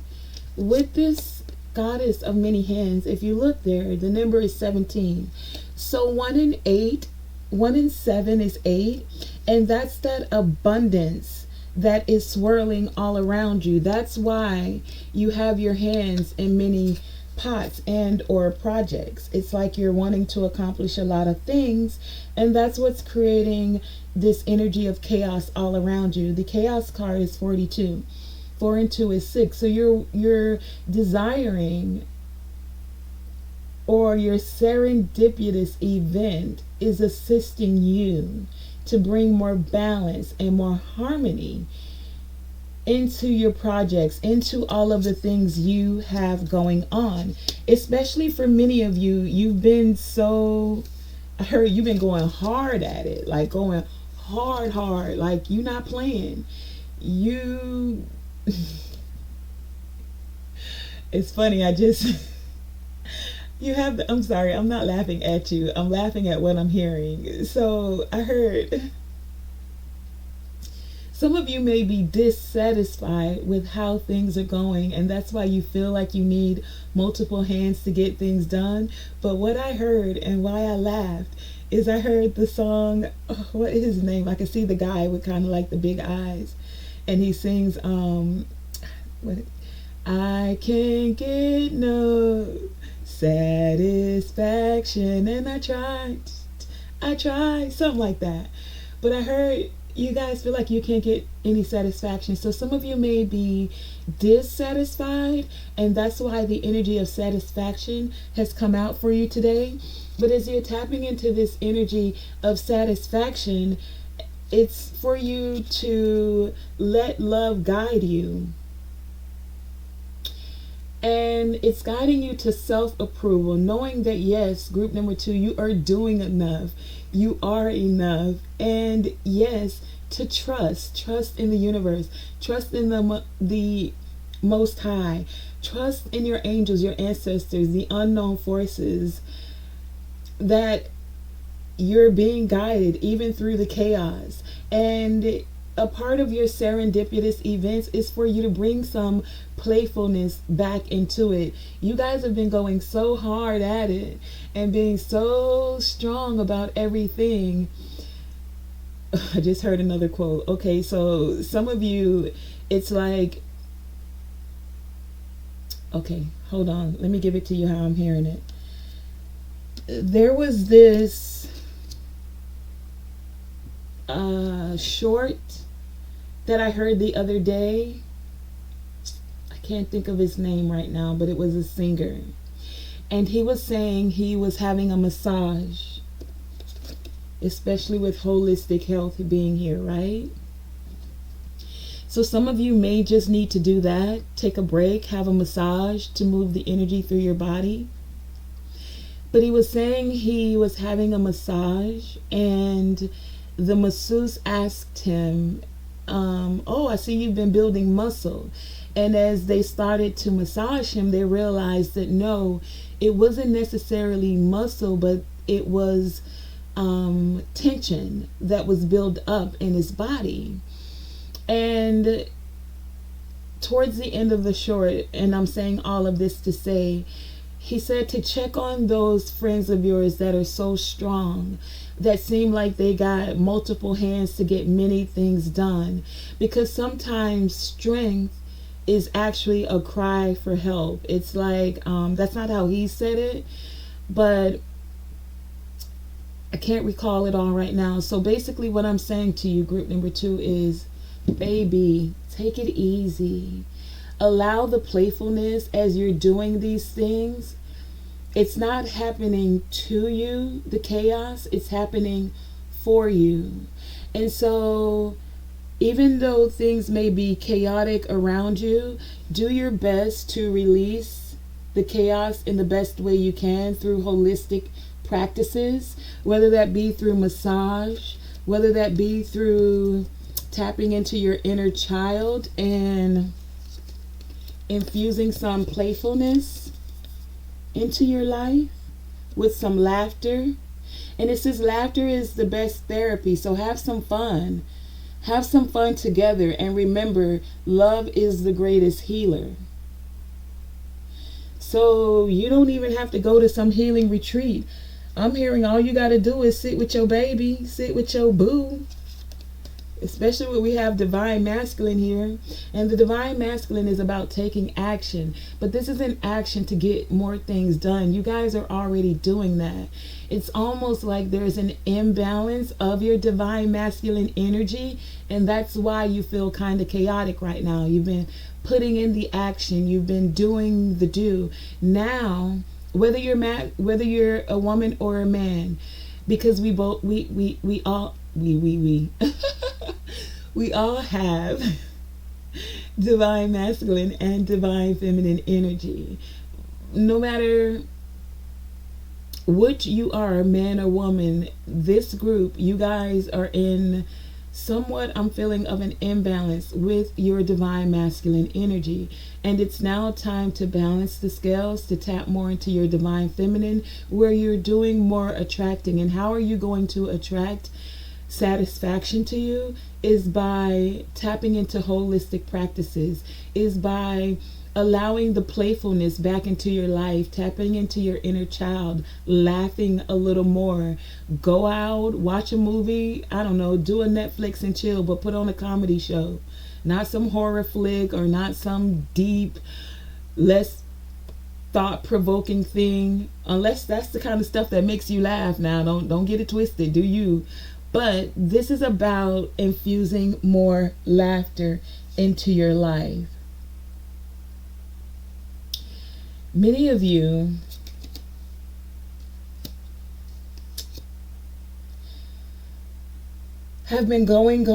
with this goddess of many hands, if you look there, the number is 17. So 1 in 7 is 8, and that's that abundance that is swirling all around you. That's why you have your hands in many pots and or projects. It's like you're wanting to accomplish a lot of things, and that's what's creating this energy of chaos all around you. The chaos card is 42. 4 and 2 is 6. So you're desiring, or your serendipitous event is assisting you to bring more balance and more harmony into your projects, into all of the things you have going on. Especially for many of you, you've been so, I heard you've been going hard at it, like going hard, like you're not playing. You, it's funny, I just, you have, I'm sorry, I'm not laughing at you. I'm laughing at what I'm hearing. So I heard some of you may be dissatisfied with how things are going, and that's why you feel like you need multiple hands to get things done. But what I heard and why I laughed is I heard the song, oh, what is his name? I can see the guy with kind of like the big eyes, and he sings, what, I can't get no satisfaction, and I tried, something like that. But I heard you guys feel like you can't get any satisfaction. So some of you may be dissatisfied, and that's why the energy of satisfaction has come out for you today. But as you're tapping into this energy of satisfaction, it's for you to let love guide you. And it's guiding you to self-approval, knowing that yes, group number 2, you are doing enough. You are enough. And yes, to trust in the universe, trust in the Most High, trust in your angels, your ancestors, the unknown forces, that you're being guided even through the chaos. And a part of your serendipitous events is for you to bring some playfulness back into it. You guys have been going so hard at it and being so strong about everything. I just heard another quote. Okay, so some of you, it's like, okay, hold on. Let me give it to you how I'm hearing it. There was this short that I heard the other day. I can't think of his name right now, but it was a singer. And he was saying he was having a massage, especially with holistic health being here, right? So some of you may just need to do that. Take a break, have a massage to move the energy through your body. But he was saying he was having a massage, and the masseuse asked him, oh, I see you've been building muscle. And as they started to massage him, they realized that no, it wasn't necessarily muscle, but it was tension that was built up in his body. And towards the end of the short, and I'm saying all of this to say, he said to check on those friends of yours that are so strong, that seem like they got multiple hands to get many things done. Because sometimes strength is actually a cry for help. It's like, that's not how he said it, but I can't recall it all right now. So basically what I'm saying to you, group number 2, is, baby, take it easy. Allow the playfulness as you're doing these things. It's not happening to you, the chaos, it's happening for you. And so even though things may be chaotic around you, do your best to release the chaos in the best way you can through holistic practices, whether that be through massage, whether that be through tapping into your inner child and infusing some playfulness into your life with some laughter, And it says laughter is the best therapy. So have some fun. Have some fun together. And remember, love is the greatest healer. So you don't even have to go to some healing retreat. I'm hearing all you got to do is sit with your baby, sit with your boo. Especially when we have divine masculine here. And the divine masculine is about taking action. But this isn't action to get more things done. You guys are already doing that. It's almost like there's an imbalance of your divine masculine energy. And that's why you feel kind of chaotic right now. You've been putting in the action. You've been doing the do. Now, whether you're a woman or a man, because we all we all have divine masculine and divine feminine energy. No matter which you are, man or woman, this group, you guys are in somewhat, I'm feeling, of an imbalance with your divine masculine energy. And it's now time to balance the scales, to tap more into your divine feminine, where you're doing more attracting. And how are you going to attract satisfaction to you? Is by tapping into holistic practices, is by allowing the playfulness back into your life, tapping into your inner child, laughing a little more. Go out, watch a movie, I don't know, do a Netflix and chill, but put on a comedy show. Not some horror flick or not some deep, less thought-provoking thing, unless that's the kind of stuff that makes you laugh. Now, don't get it twisted, do you? But this is about infusing more laughter into your life. Many of you have been going,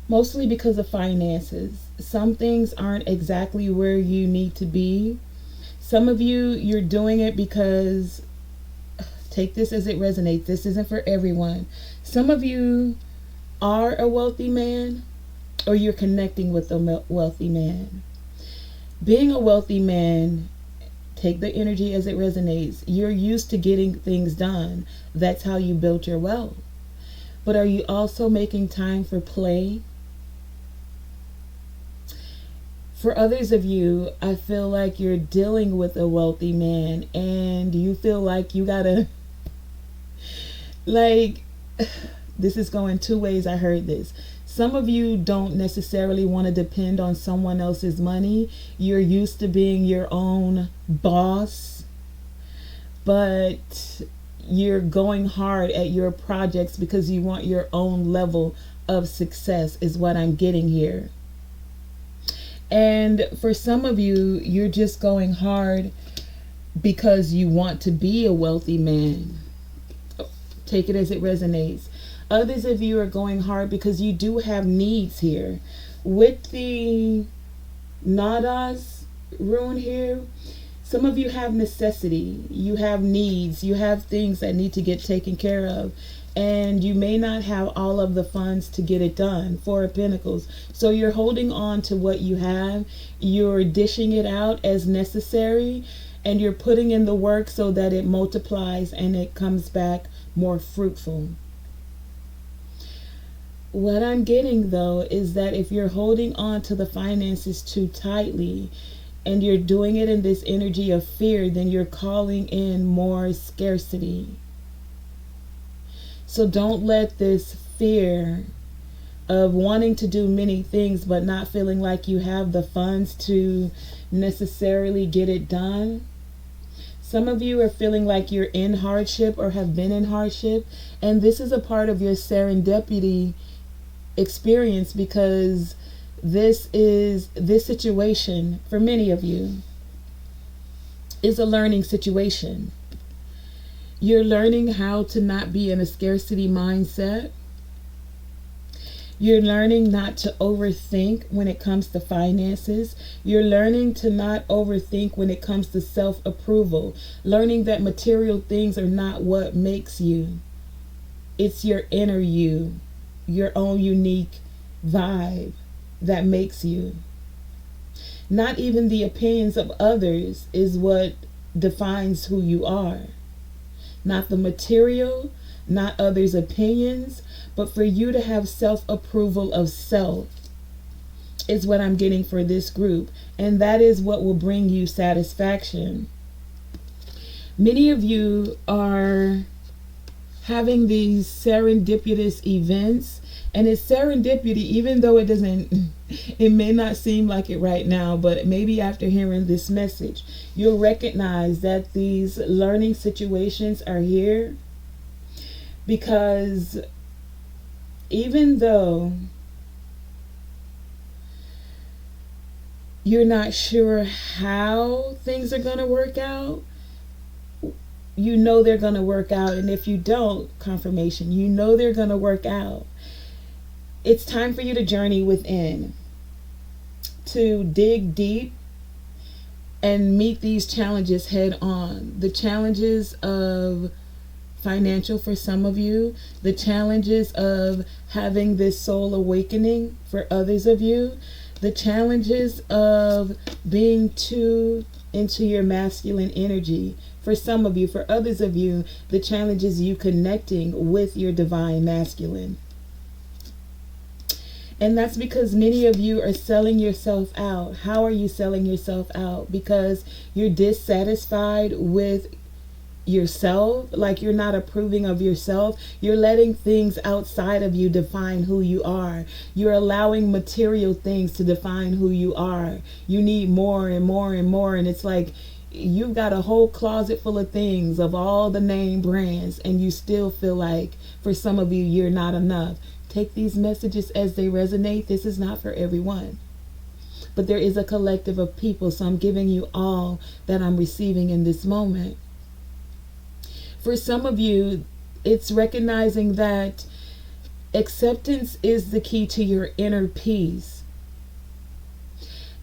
mostly because of finances. Some things aren't exactly where you need to be. Some of you, you're doing it because, take this as it resonates, this isn't for everyone. Some of you are a wealthy man, or you're connecting with a wealthy man. Being a wealthy man, take the energy as it resonates. You're used to getting things done. That's how you built your wealth. But are you also making time for play? For others of you, I feel like you're dealing with a wealthy man and you feel like you gotta, like, this is going two ways. I heard this. Some of you don't necessarily want to depend on someone else's money. You're used to being your own boss, but you're going hard at your projects because you want your own level of success, is what I'm getting here. And for some of you, you're just going hard because you want to be a wealthy man. Take it as it resonates. Others of you are going hard because you do have needs here. With the Nadas rune here, some of you have necessity. You have needs. You have things that need to get taken care of. And you may not have all of the funds to get it done. Four of Pentacles. So you're holding on to what you have. You're dishing it out as necessary. And you're putting in the work so that it multiplies and it comes back more fruitful. What I'm getting, though, is that if you're holding on to the finances too tightly and you're doing it in this energy of fear, then you're calling in more scarcity. So don't let this fear of wanting to do many things but not feeling like you have the funds to necessarily get it done. Some of you are feeling like you're in hardship or have been in hardship, and this is a part of your serendipity experience, because this situation for many of you is a learning situation. You're learning how to not be in a scarcity mindset. You're learning not to overthink when it comes to finances. You're learning to not overthink when it comes to self-approval. Learning that material things are not what makes you. It's your inner you, your own unique vibe that makes you. Not even the opinions of others is what defines who you are. Not the material, not others' opinions, but for you to have self-approval of self is what I'm getting for this group. And that is what will bring you satisfaction. Many of you are having these serendipitous events, and it's serendipity even though it may not seem like it right now, but maybe after hearing this message you'll recognize that these learning situations are here, because even though you're not sure how things are going to work out, you know they're going to work out. And if you don't, confirmation, you know they're going to work out. It's time for you to journey within, to dig deep and meet these challenges head on. The challenges of financial for some of you, the challenges of having this soul awakening for others of you, the challenges of being too into your masculine energy for some of you. For others of you, the challenge is you connecting with your divine masculine. And that's because many of you are selling yourself out. How are you selling yourself out? Because you're dissatisfied with yourself, like you're not approving of yourself. You're letting things outside of you define who you are. You're allowing material things to define who you are. You need more and more and more, and it's like you've got a whole closet full of things of all the name brands, and you still feel like for some of you you're not enough. Take these messages as they resonate. This is not for everyone, but there is a collective of people, so I'm giving you all that I'm receiving in this moment. For some of you, it's recognizing that acceptance is the key to your inner peace.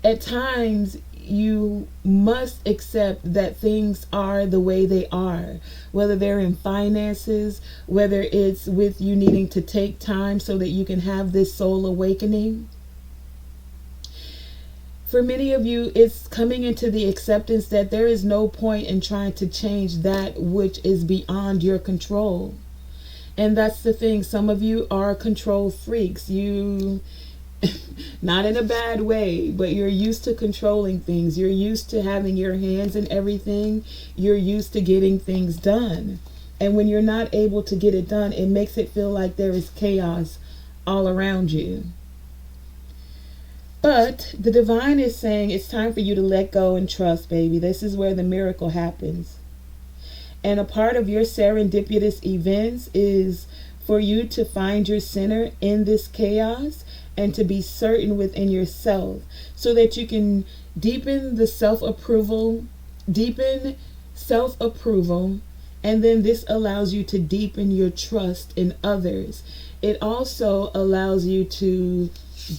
At times, you must accept that things are the way they are, whether they're in finances, whether it's with you needing to take time so that you can have this soul awakening. For many of you, it's coming into the acceptance that there is no point in trying to change that which is beyond your control. And that's the thing. Some of you are control freaks. You, not in a bad way, but you're used to controlling things. You're used to having your hands in everything. You're used to getting things done. And when you're not able to get it done, it makes it feel like there is chaos all around you. But the divine is saying it's time for you to let go and trust, baby. This is where the miracle happens. And a part of your serendipitous events is for you to find your center in this chaos and to be certain within yourself so that you can deepen self-approval, and then this allows you to deepen your trust in others. It also allows you to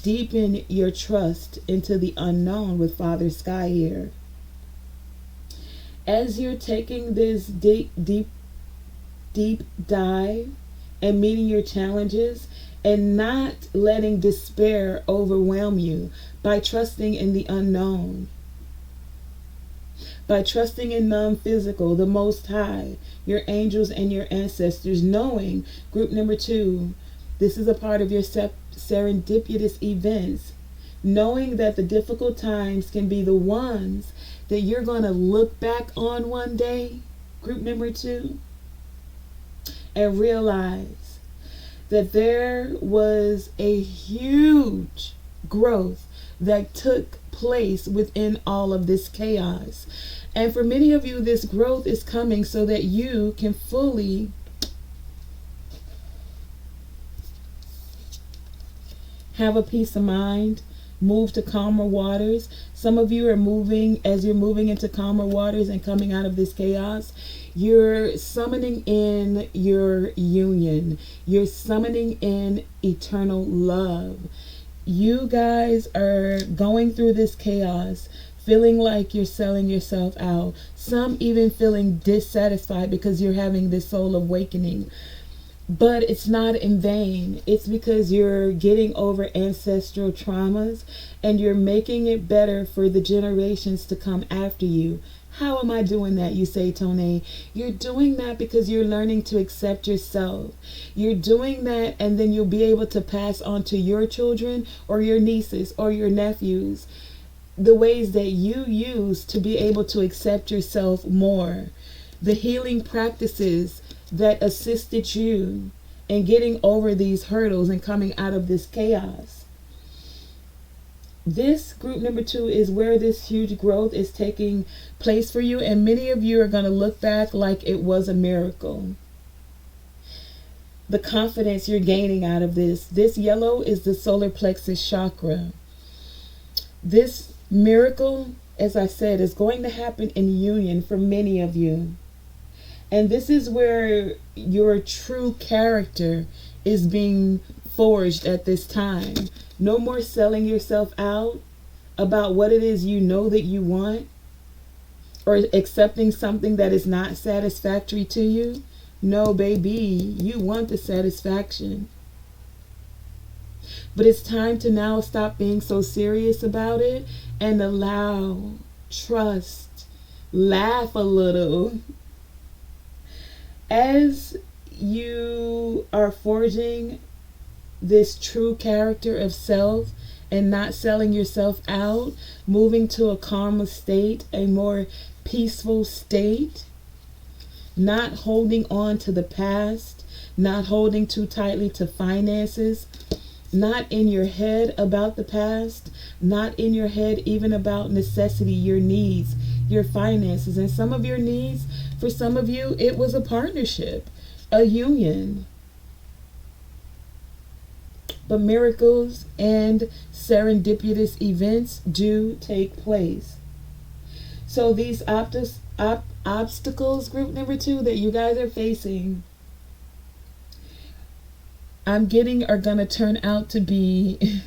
deepen your trust into the unknown with Father Sky here. As you're taking this deep dive and meeting your challenges and not letting despair overwhelm you, by trusting in the unknown, by trusting in non-physical, the Most High, your angels and your ancestors, knowing, group number 2, this is a part of your serendipitous events, knowing that the difficult times can be the ones that you're going to look back on one day, group number 2, and realize that there was a huge growth that took place within all of this chaos. And for many of you, this growth is coming so that you can fully have a peace of mind, move to calmer waters. Some of you are moving, as you're moving into calmer waters and coming out of this chaos, you're summoning in your union. You're summoning in eternal love. You guys are going through this chaos, feeling like you're selling yourself out. Some even feeling dissatisfied because you're having this soul awakening. But it's not in vain. It's because you're getting over ancestral traumas and you're making it better for the generations to come after you. How am I doing that? You say, Tonae. You're doing that because you're learning to accept yourself. You're doing that, and then you'll be able to pass on to your children or your nieces or your nephews the ways that you use to be able to accept yourself more. The healing practices that assisted you in getting over these hurdles and coming out of this chaos. This group number 2 is where this huge growth is taking place for you, and many of you are going to look back like it was a miracle. The confidence you're gaining out of this yellow is the solar plexus chakra. This miracle, as I said, is going to happen in union for many of you. And this is where your true character is being forged at this time. No more selling yourself out about what it is you know that you want, or accepting something that is not satisfactory to you. No, baby, you want the satisfaction. But it's time to now stop being so serious about it and allow, trust, laugh a little. As you are forging this true character of self and not selling yourself out, moving to a calmer state, a more peaceful state, not holding on to the past, not holding too tightly to finances, not in your head about the past, not in your head even about necessity, your needs, your finances. And some of your needs, for some of you, it was a partnership, a union. But miracles and serendipitous events do take place. So these obstacles, group number 2, that you guys are facing, I'm getting are going to turn out to be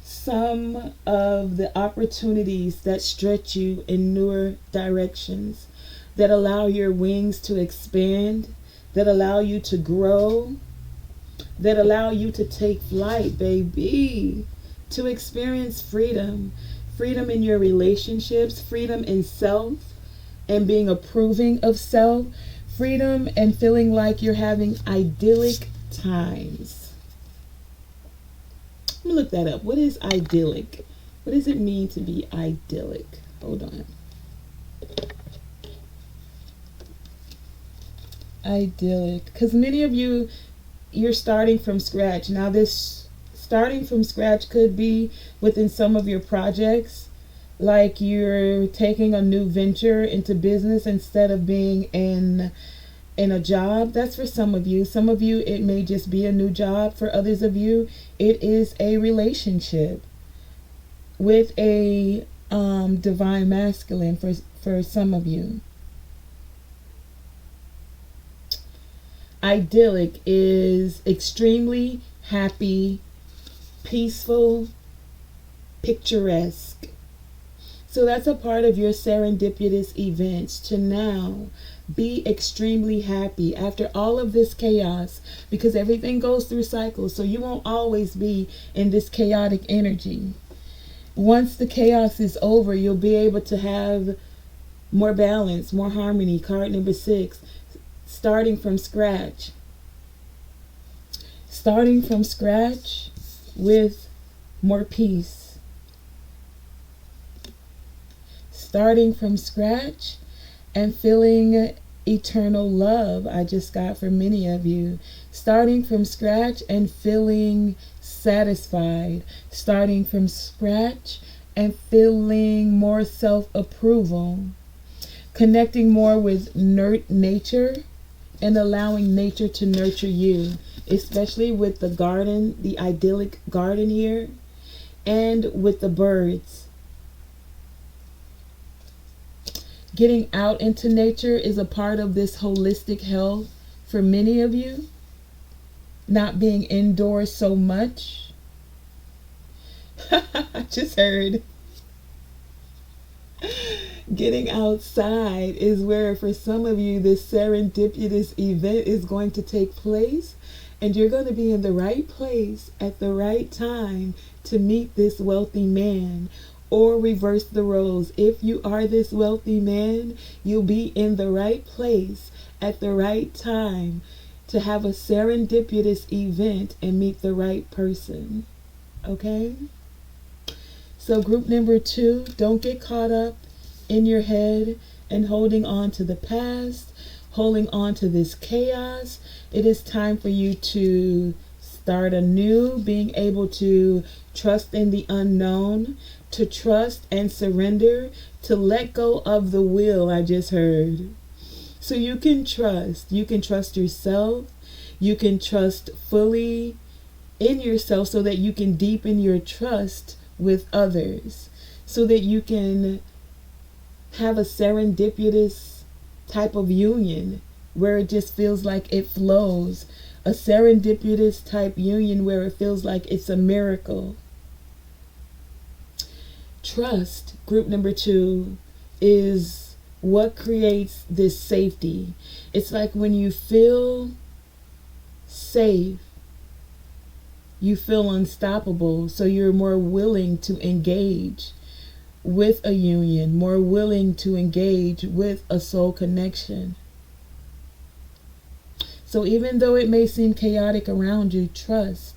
some of the opportunities that stretch you in newer directions, that allow your wings to expand, that allow you to grow, that allow you to take flight, baby, to experience freedom. Freedom in your relationships, freedom in self and being approving of self, freedom and feeling like you're having idyllic times. Let me look that up. What is idyllic? What does it mean to be idyllic? Hold on. Idyllic. Because many of you, you're starting from scratch. Now this starting from scratch could be within some of your projects, like you're taking a new venture into business instead of being in a job. That's for some of you. Some of you, it may just be a new job. For others of you, it is a relationship with a divine masculine for some of you. Idyllic is extremely happy, peaceful, picturesque. So that's a part of your serendipitous events, to now be extremely happy after all of this chaos, because everything goes through cycles, so you won't always be in this chaotic energy. Once the chaos is over, you'll be able to have more balance, more harmony. Card number 6, starting from scratch. Starting from scratch with more peace. Starting from scratch and feeling eternal love. I just got for many of you. Starting from scratch and feeling satisfied. Starting from scratch and feeling more self-approval. Connecting more with nature and allowing nature to nurture you, especially with the garden, the idyllic garden here, and with the birds. Getting out into nature is a part of this holistic health for many of you. Not being indoors so much. I just heard. Getting outside is where, for some of you, this serendipitous event is going to take place, and you're going to be in the right place at the right time to meet this wealthy man. Or reverse the roles. If you are this wealthy man, you'll be in the right place at the right time to have a serendipitous event and meet the right person. Okay? So group number 2, don't get caught up in your head and holding on to the past, holding on to this chaos. It is time for you to start anew, being able to trust in the unknown, to trust and surrender, to let go of the will I just heard. So you can trust. You can trust yourself. You can trust fully in yourself so that you can deepen your trust with others, so that you can have a serendipitous type of union where it just feels like it flows. A serendipitous type union where it feels like it's a miracle. Trust, group number 2, is what creates this safety. It's like when you feel safe, you feel unstoppable, so you're more willing to engage with a union, more willing to engage with a soul connection. So even though it may seem chaotic around you, trust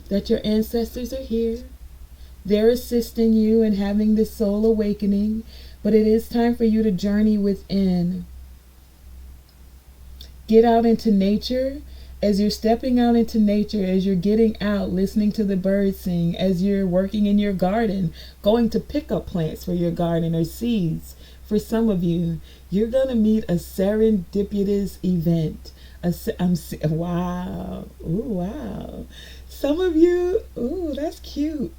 that your ancestors are here. They're assisting you in having this soul awakening, but it is time for you to journey within. Get out into nature. As you're stepping out into nature, as you're getting out, listening to the birds sing, as you're working in your garden, going to pick up plants for your garden or seeds. For some of you, you're going to meet a serendipitous event. Wow. Ooh, wow. Some of you, ooh, that's cute.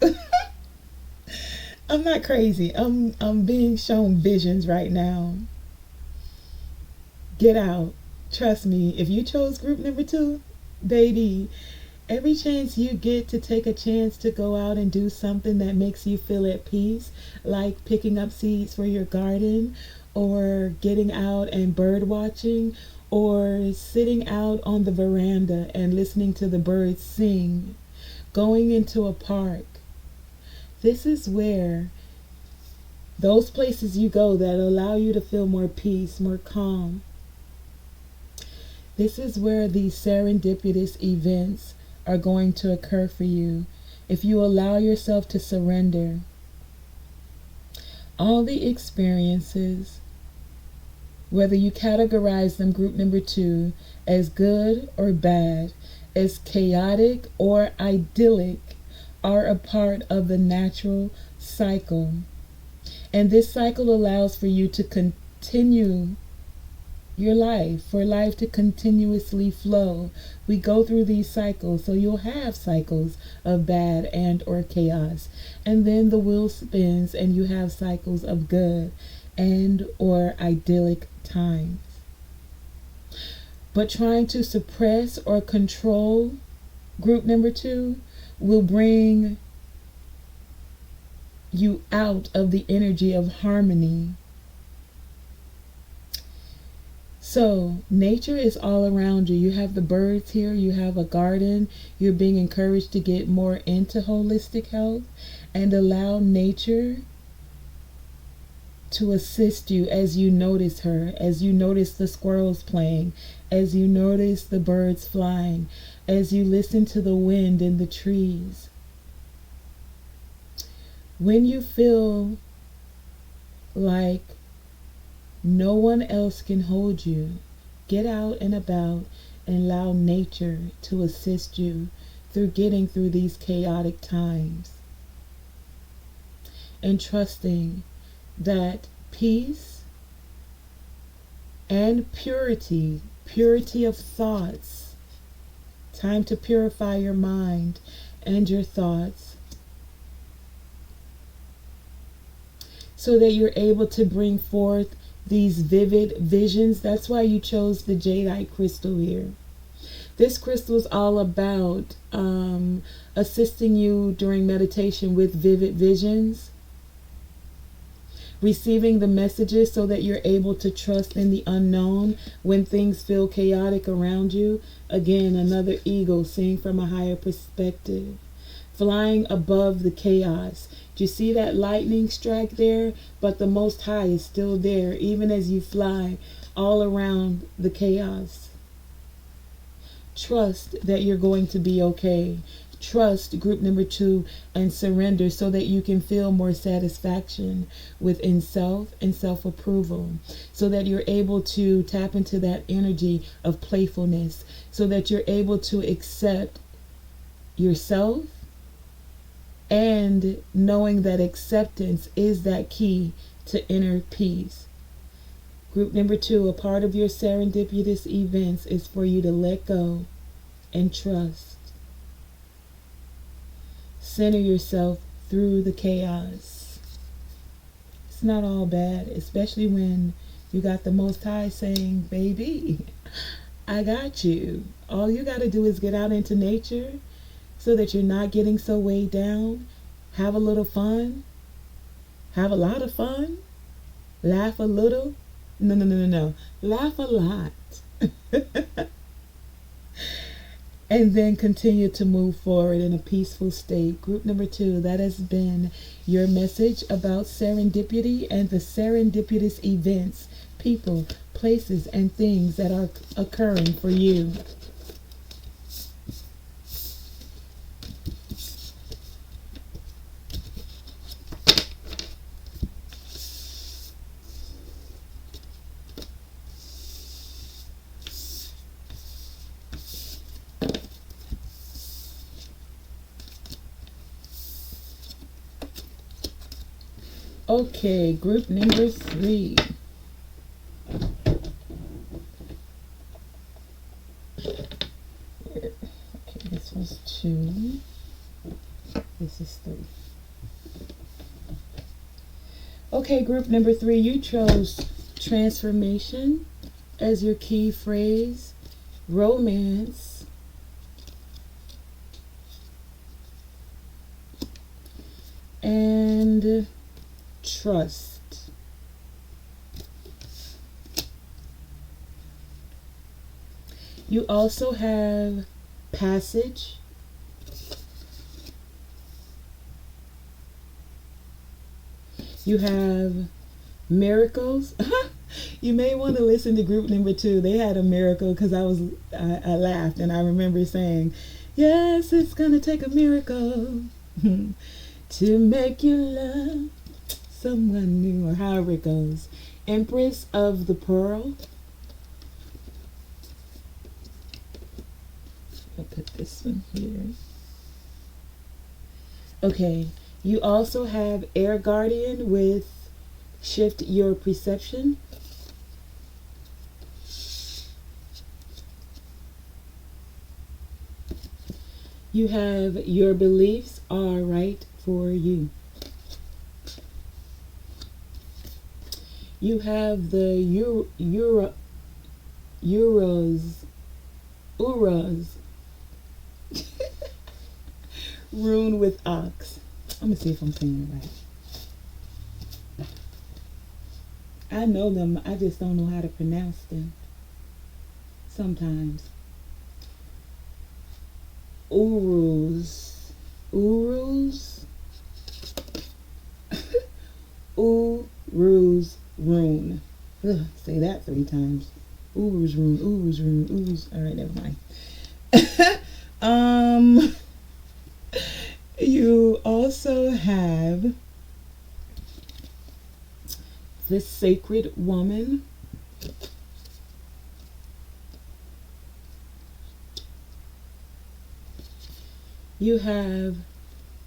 I'm not crazy. I'm being shown visions right now. Get out. Trust me, if you chose group number 2, baby, every chance you get to take a chance to go out and do something that makes you feel at peace, like picking up seeds for your garden, or getting out and bird watching, or sitting out on the veranda and listening to the birds sing, going into a park. This is where those places you go that allow you to feel more peace, more calm. This is where these serendipitous events are going to occur for you if you allow yourself to surrender. All the experiences, whether you categorize them, group number 2, as good or bad, as chaotic or idyllic, are a part of the natural cycle. And this cycle allows for you to continue your life, for life to continuously flow. We go through these cycles, so you'll have cycles of bad and or chaos. And then the wheel spins and you have cycles of good and or idyllic times. But trying to suppress or control group number 2 will bring you out of the energy of harmony. So nature is all around you. You have the birds here. You have a garden. You're being encouraged to get more into holistic health and allow nature to assist you as you notice her, as you notice the squirrels playing, as you notice the birds flying, as you listen to the wind in the trees. When you feel like no one else can hold you, get out and about and allow nature to assist you through getting through these chaotic times. And trusting that peace and purity of thoughts, time to purify your mind and your thoughts, so that you're able to bring forth these vivid visions. That's why you chose the jadeite crystal here. This crystal is all about assisting you during meditation with vivid visions. Receiving the messages so that you're able to trust in the unknown when things feel chaotic around you. Again, another eagle seeing from a higher perspective. Flying above the chaos. Do you see that lightning strike there? But the Most High is still there, even as you fly all around the chaos. Trust that you're going to be okay. Trust, group number 2, and surrender so that you can feel more satisfaction within self and self-approval, so that you're able to tap into that energy of playfulness, so that you're able to accept yourself, and knowing that acceptance is that key to inner peace. Group number 2, a part of your serendipitous events is for you to let go and trust. Center yourself through the chaos. It's not all bad, especially when you got the Most High saying, baby, I got you. All you got to do is get out into nature so that you're not getting so weighed down. Have a little fun. Have a lot of fun. Laugh a little. No. Laugh a lot. And then continue to move forward in a peaceful state. Group number 2, that has been your message about serendipity and the serendipitous events, people, places, and things that are occurring for you. Okay, group number 3. Okay, this was 2. This is 3. Okay, group number 3, you chose transformation as your key phrase, romance, and trust. You also have passage, you have miracles. You may want to listen to group number 2. They had a miracle because I laughed and I remember saying, yes, it's gonna take a miracle to make you love someone new, or however it goes. Empress of the Pearl. I'll put this one here. Okay, you also have Air Guardian with shift your perception. You have your beliefs are right for you. You have the Uras rune with ox. Let me see if I'm saying it right. I know them, I just don't know how to pronounce them sometimes. Urus. Urus rune. Ugh, say that 3 times. Urus rune. Alright, never mind. You also have the Sacred Woman. You have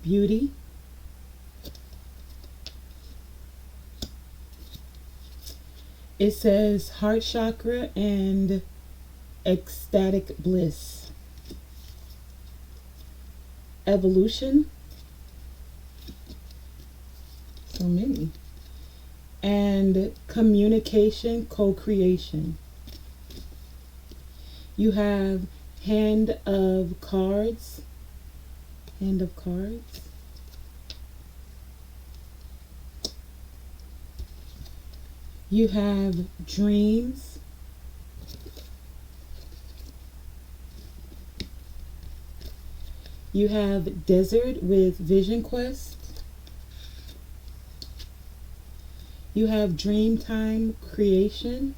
beauty. It says heart chakra and ecstatic bliss. Evolution. So many. And communication, co-creation. You have Hand of Cards. Hand of Cards. You have dreams. You have desert with vision quest. You have dream time creation.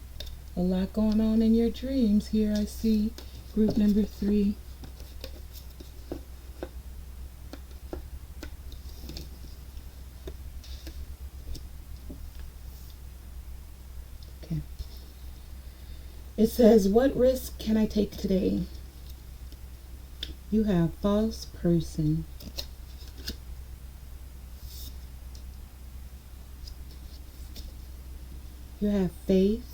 A lot going on in your dreams here, I see. Group number 3. Okay. It says, what risk can I take today? You have false person. You have faith.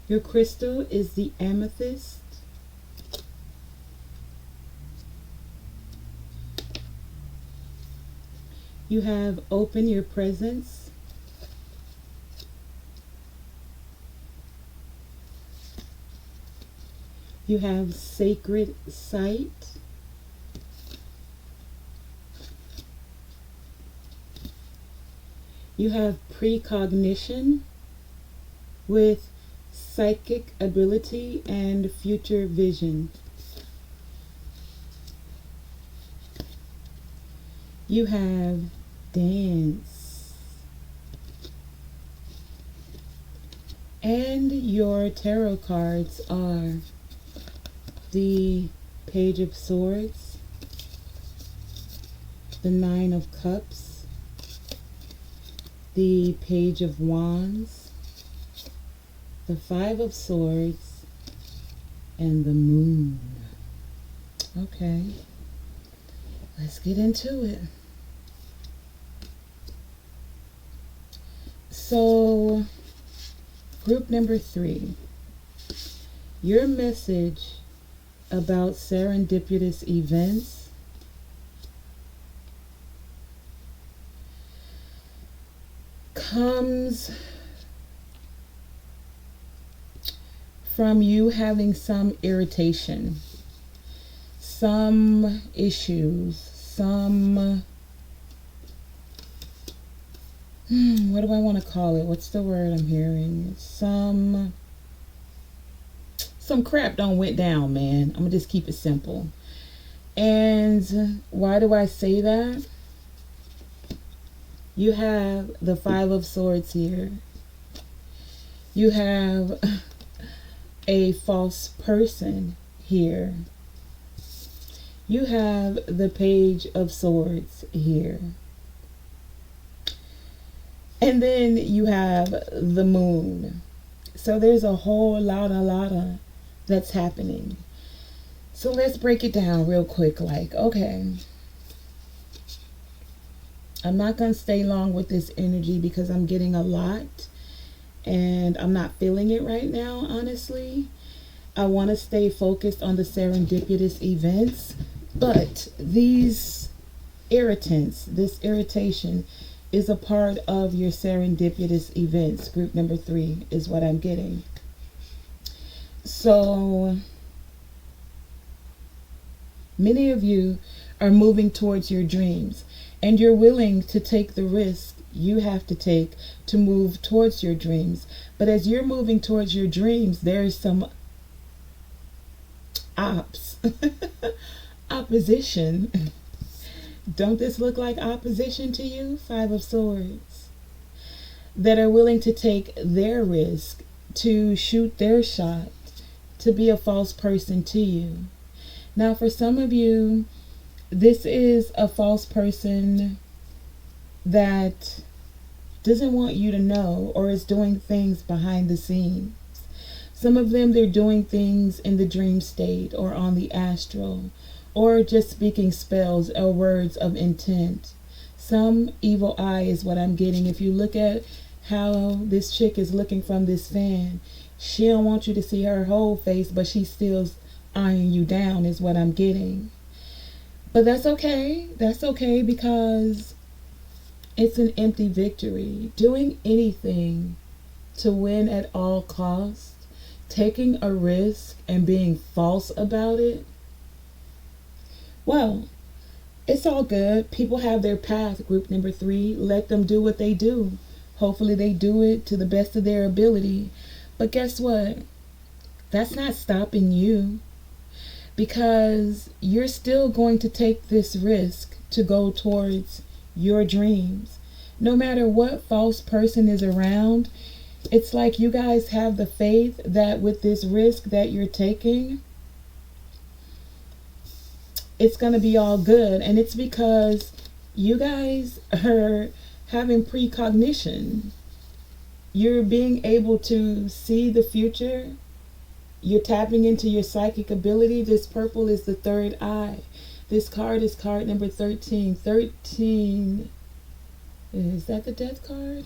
Your crystal is the amethyst. You have open your presence. You have sacred sight. You have precognition with psychic ability and future vision. You have dance. And your tarot cards are the Page of Swords, the Nine of Cups, the Page of Wands, the Five of Swords, and the Moon. Okay, let's get into it. So, group number 3, your message about serendipitous events comes from you having some irritation, some issues, some what do I want to call it? What's the word I'm hearing? Some crap done went down, man. I'm gonna just keep it simple. And why do I say that? You have the Five of Swords here. You have a false person here. You have the Page of Swords here. And then you have the Moon. So there's a whole lot of that's happening. So let's break it down real quick. Like, okay, I'm not going to stay long with this energy because I'm getting a lot and I'm not feeling it right now, honestly. I want to stay focused on the serendipitous events, but these irritants, this irritation is a part of your serendipitous events. Group number 3 is what I'm getting. So many of you are moving towards your dreams and you're willing to take the risk you have to take to move towards your dreams. But as you're moving towards your dreams, there's some opposition. Don't this look like opposition to you? Five of Swords. That are willing to take their risk, to shoot their shot, to be a false person to you. Now, for some of you, this is a false person that doesn't want you to know or is doing things behind the scenes. Some of them, they're doing things in the dream state or on the astral, or just speaking spells or words of intent. Some evil eye is what I'm getting. If you look at how this chick is looking from this fan, she don't want you to see her whole face, but she's still eyeing you down is what I'm getting. But that's okay. That's okay, because it's an empty victory. Doing anything to win at all costs, taking a risk and being false about it, well, It's all good. People have their path, group number 3. Let them do what they do. Hopefully, they do it to the best of their ability. But guess what? That's not stopping you, because you're still going to take this risk to go towards your dreams. No matter what false person is around, it's like you guys have the faith that with this risk that you're taking, it's going to be all good. And it's because you guys are having precognition. You're being able to see the future. You're tapping into your psychic ability. This purple is the third eye. This card is card number 13. 13, is that the death card?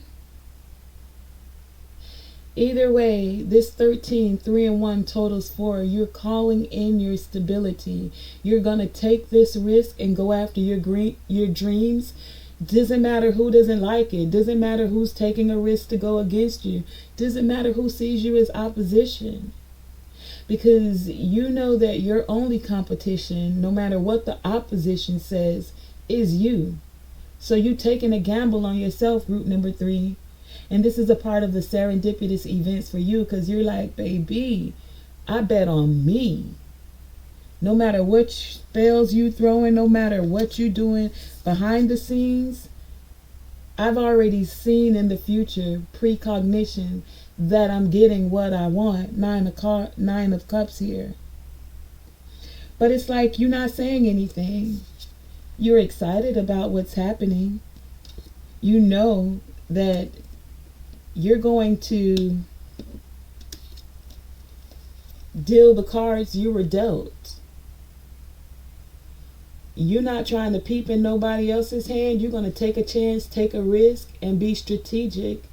Either way, this 13, 3 and 1 totals 4. You're calling in your stability. You're going to take this risk and go after your dreams. Doesn't matter who doesn't like it. Doesn't matter who's taking a risk to go against you. Doesn't matter who sees you as opposition. Because you know that your only competition, no matter what the opposition says, is you. So you're taking a gamble on yourself, group number 3. And this is a part of the serendipitous events for you, because you're like, baby, I bet on me. No matter what spells you throwing, no matter what you doing behind the scenes, I've already seen in the future, precognition, that I'm getting what I want. Nine of Cups here. But it's like you're not saying anything. You're excited about what's happening. You know that you're going to deal the cards you were dealt. You're not trying to peep in nobody else's hand. You're going to take a chance, take a risk, and be strategic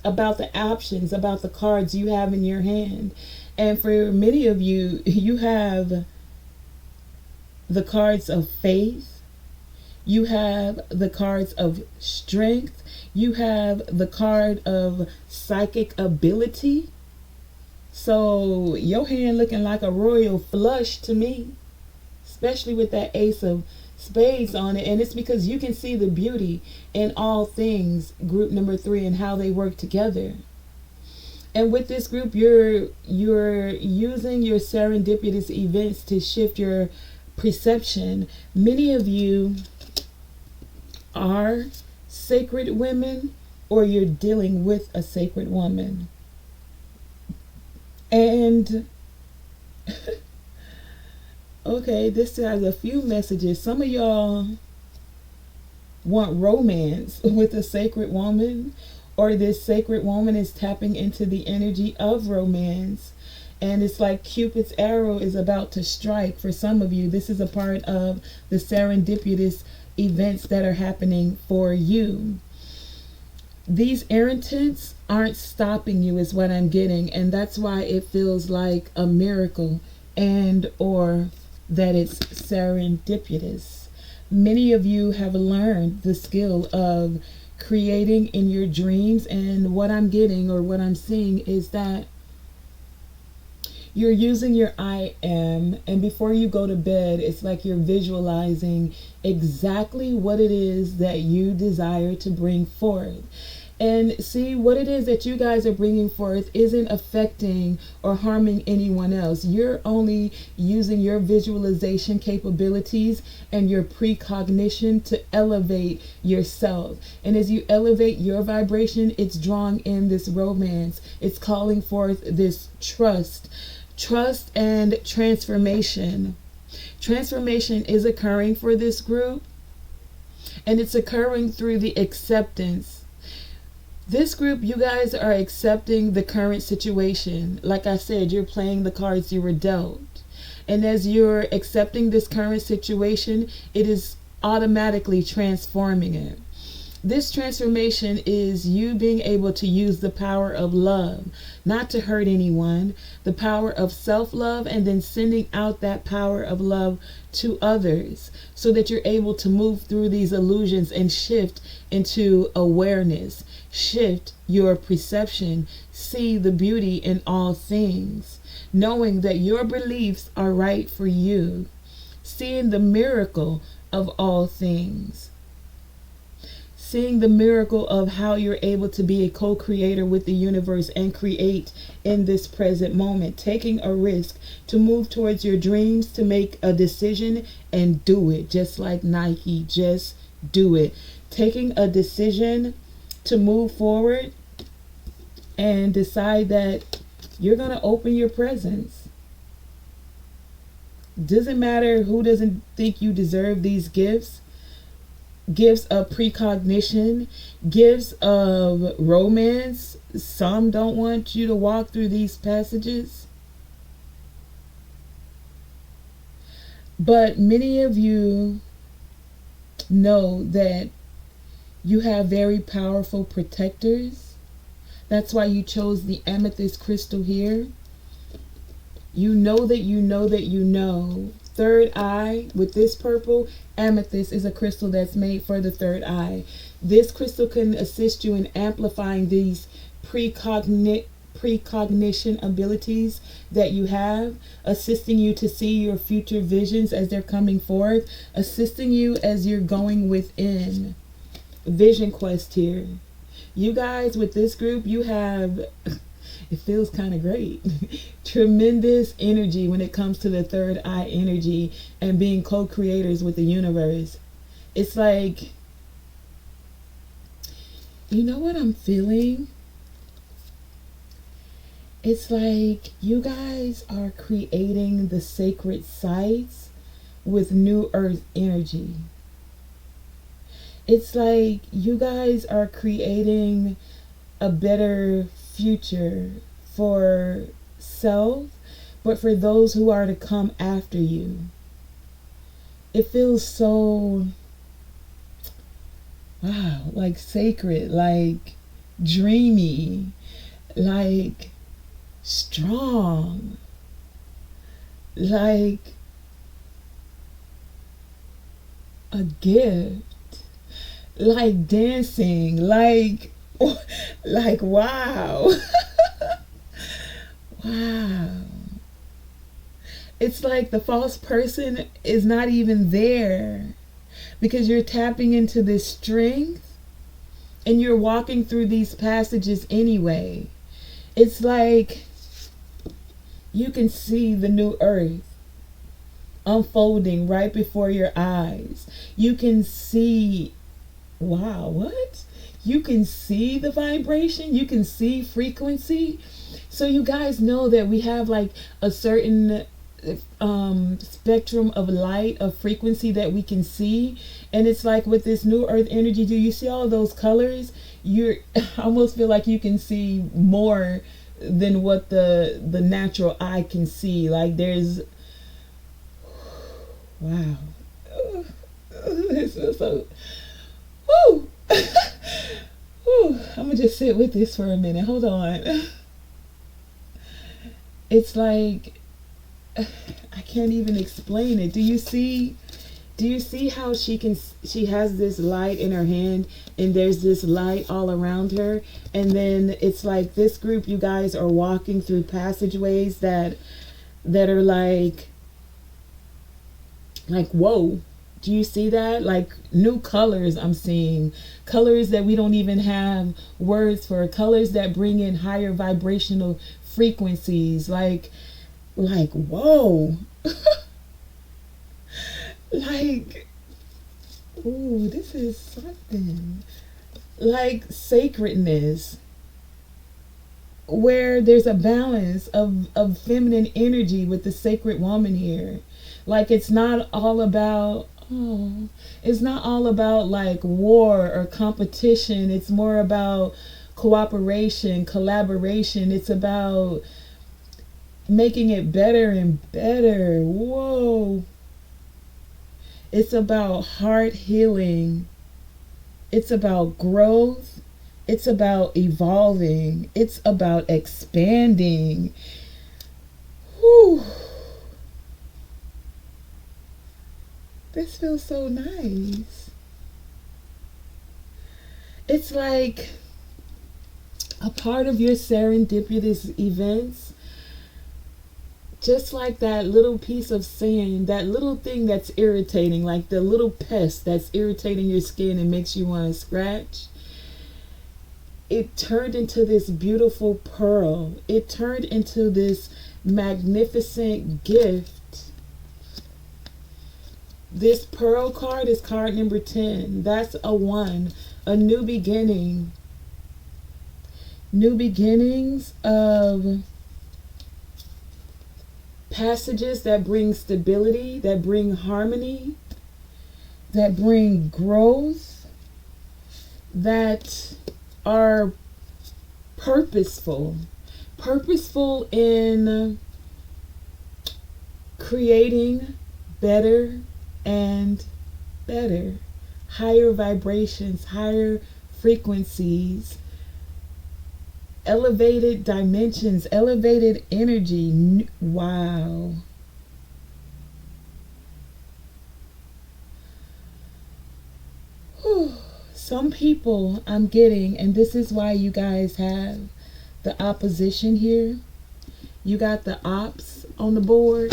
about the options, about the cards you have in your hand. And for many of you, you have the cards of faith. You have the cards of strength. You have the card of psychic ability. So your hand looking like a royal flush to me, especially with that Ace of Spades on it. And it's because you can see the beauty in all things, group number 3, and how they work together. And with this group, you're using your serendipitous events to shift your perception. Many of you are sacred women, or you're dealing with a sacred woman. And okay, this has a few messages. Some of y'all want romance with a sacred woman, or this sacred woman is tapping into the energy of romance. And it's like Cupid's arrow is about to strike. For some of you, this is a part of the serendipitous events that are happening for you. These irritants aren't stopping you, is what I'm getting. And that's why it feels like a miracle, and or that it's serendipitous. Many of you have learned the skill of creating in your dreams. And what I'm getting, or what I'm seeing, is that you're using your I am, and before you go to bed, it's like you're visualizing exactly what it is that you desire to bring forth. And see, what it is that you guys are bringing forth isn't affecting or harming anyone else. You're only using your visualization capabilities and your precognition to elevate yourself. And as you elevate your vibration, it's drawing in this romance. It's calling forth this trust and transformation. Transformation is occurring for this group, and it's occurring through the acceptance. This group, you guys are accepting the current situation. Like I said, you're playing the cards you were dealt. And as you're accepting this current situation, it is automatically transforming it. This transformation is you being able to use the power of love, not to hurt anyone, the power of self-love, and then sending out that power of love to others, so that you're able to move through these illusions and shift into awareness, shift your perception, see the beauty in all things, knowing that your beliefs are right for you. seeing the miracle of all things, seeing the miracle of how you're able to be a co-creator with the universe and create in this present moment, taking a risk to move towards your dreams, to make a decision and do it, just like Nike, just do it. Taking a decision to move forward and decide that you're going to open your presence. Doesn't matter who doesn't think you deserve these gifts. Gifts of precognition, gifts of romance. Some don't want you to walk through these passages. But many of you know that you have very powerful protectors. That's why you chose the amethyst crystal here. You know that you know that you know. Third eye with this purple. Amethyst is a crystal that's made for the third eye. This crystal can assist you in amplifying these precognition abilities that you have, assisting you to see your future visions as they're coming forth, assisting you as you're going within. Vision quest here. You guys with this group, you have, it feels kind of great. Tremendous energy when it comes to the third eye energy and being co-creators with the universe. It's like, you know what I'm feeling? It's like you guys are creating the sacred sites with new earth energy. It's like you guys are creating a better future for self, but for those who are to come after you. It feels so, wow, like sacred, like dreamy, like strong, like a gift, like dancing, like wow. Wow. It's like the false person is not even there because you're tapping into this strength and you're walking through these passages anyway. It's like you can see the new earth unfolding right before your eyes. You can see, wow, what? You can see the vibration. You can see frequency. So you guys know that we have like a certain spectrum of light, of frequency that we can see. And it's like with this new earth energy, do you see all those colors? You're almost feel like you can see more than what the natural eye can see. Like there's, wow. This is so, woo. Whew, I'm gonna just sit with this for a minute. Hold on. It's like I can't even explain it. Do you see how she has this light in her hand and there's this light all around her, and then it's like this group, you guys are walking through passageways that are like whoa. Do you see that? Like new colors I'm seeing. Colors that we don't even have words for. Colors that bring in higher vibrational frequencies. Like whoa. Like, ooh, this is something. Like sacredness. Where there's a balance of feminine energy with the sacred woman here. Like it's not all about, oh, it's not all about like war or competition. It's more about cooperation, collaboration. It's about making it better and better. Whoa. It's about heart healing. It's about growth. It's about evolving. It's about expanding. Whew. This feels so nice. It's like a part of your serendipitous events Just like that little piece of sand, that little thing that's irritating, like the little pest that's irritating your skin and makes you want to scratch. It turned into this beautiful pearl. It turned into this magnificent gift. This pearl card is card number 10. That's a 1. A new beginning. New beginnings of passages that bring stability, that bring harmony, that bring growth, that are purposeful. Purposeful in creating better and better. Higher vibrations, higher frequencies, elevated dimensions, elevated energy. Wow. Whew. Some people I'm getting, and this is why you guys have the opposition here. You got the ops on the board,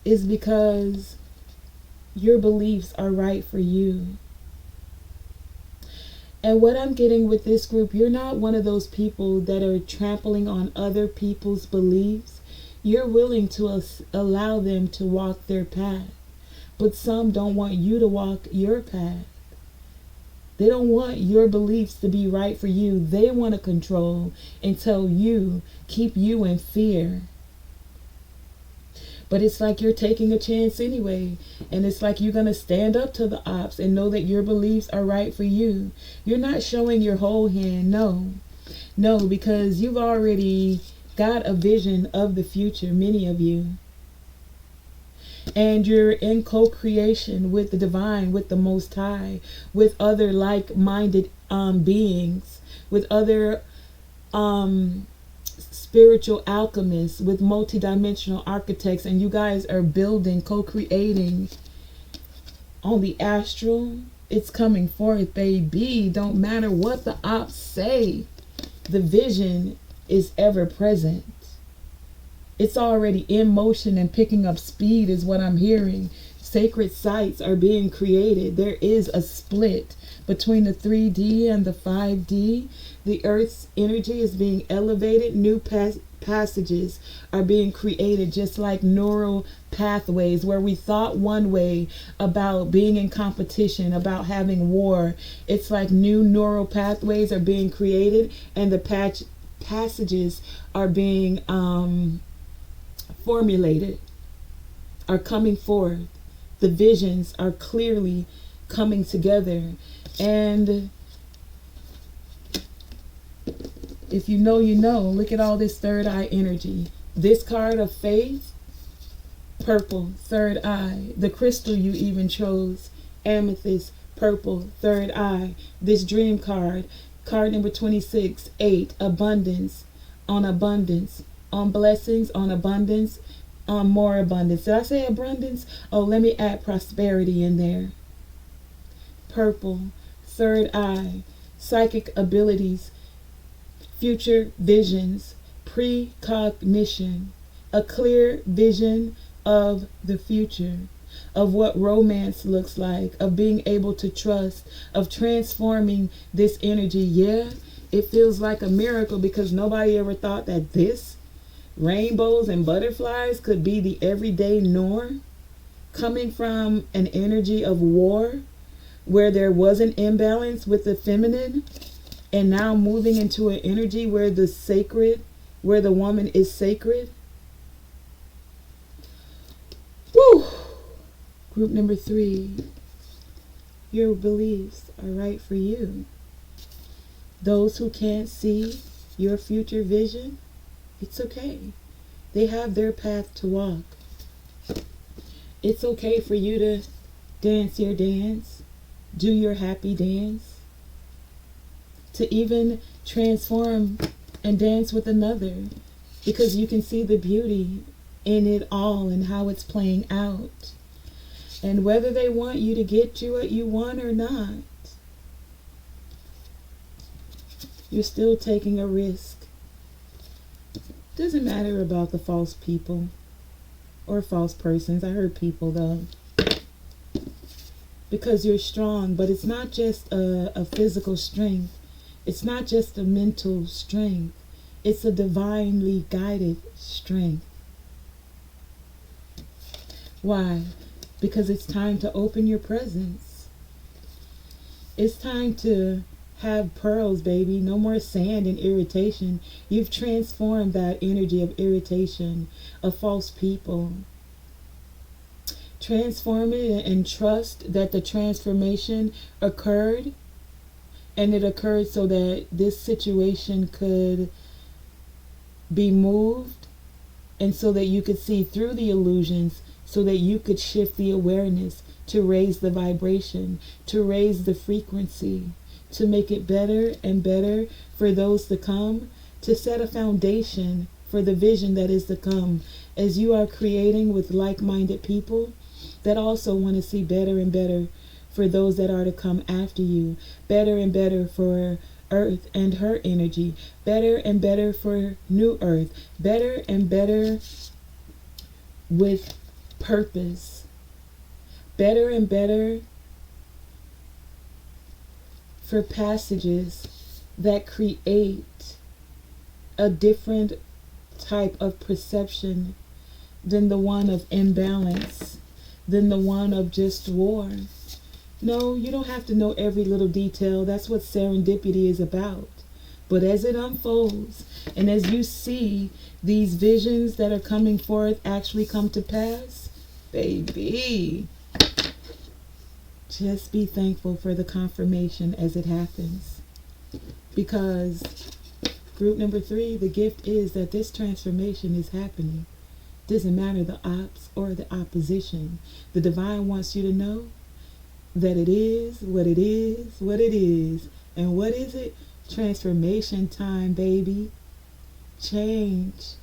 is because your beliefs are right for you. And what I'm getting with this group, you're not one of those people that are trampling on other people's beliefs. You're willing to allow them to walk their path. But some don't want you to walk your path. They don't want your beliefs to be right for you. They want to control and tell you, keep you in fear. But it's like you're taking a chance anyway. And it's like you're going to stand up to the ops and know that your beliefs are right for you. You're not showing your whole hand. No. No, because you've already got a vision of the future, many of you. And you're in co-creation with the divine, with the Most High, with other like-minded beings, with other spiritual alchemists, with multidimensional architects, and you guys are building, co-creating on the astral. It's coming forth, baby. Don't matter what the ops say. The vision is ever present. It's already in motion and picking up speed is what I'm hearing. Sacred sites are being created. There is a split between the 3D and the 5D. The Earth's energy is being elevated. New passages are being created, just like neural pathways, where we thought one way about being in competition, about having war. It's like new neural pathways are being created, and the passages are being formulated, are coming forth. The visions are clearly coming together. And if you know, you know. Look at all this third eye energy. This card of faith, purple, third eye. The crystal you even chose, amethyst, purple, third eye. This dream card, card number 26, 8, abundance, on blessings, on abundance, on more abundance. Did I say abundance? Oh, let me add prosperity in there. Purple, third eye, psychic abilities, future visions, precognition, a clear vision of the future, of what romance looks like, of being able to trust, of transforming this energy. Yeah, it feels like a miracle because nobody ever thought that this rainbows and butterflies could be the everyday norm, coming from an energy of war where there was an imbalance with the feminine, and now moving into an energy where the sacred, where the woman is sacred. Woo! Group number 3, your beliefs are right for you. Those who can't see your future vision, it's okay. They have their path to walk. It's okay for you to dance your dance, do your happy dance, to even transform and dance with another, because you can see the beauty in it all and how it's playing out. And whether they want you to get you what you want or not, you're still taking a risk. Doesn't matter about the false people. or false persons. I heard people though. Because you're strong, but it's not just a physical strength. It's not just a mental strength. It's a divinely guided strength. Why? Because it's time to open your presence. It's time to have pearls, baby. No more sand and irritation. You've transformed that energy of irritation, of false people. Transform it and trust that the transformation occurred, and it occurred so that this situation could be moved, and so that you could see through the illusions, so that you could shift the awareness to raise the vibration, to raise the frequency, to make it better and better for those to come, to set a foundation for the vision that is to come, as you are creating with like-minded people that also want to see better and better for those that are to come after you, better and better for Earth and her energy, better and better for New Earth, better and better with purpose, better and better for passages that create a different type of perception than the one of imbalance, than the one of just war. No, you don't have to know every little detail. That's what serendipity is about. But as it unfolds, and as you see these visions that are coming forth actually come to pass, baby, just be thankful for the confirmation as it happens. Because group number 3, the gift is that this transformation is happening. Doesn't matter the ops or the opposition. The divine wants you to know that it is what it is, what it is. And what is it? Transformation time, baby. Change.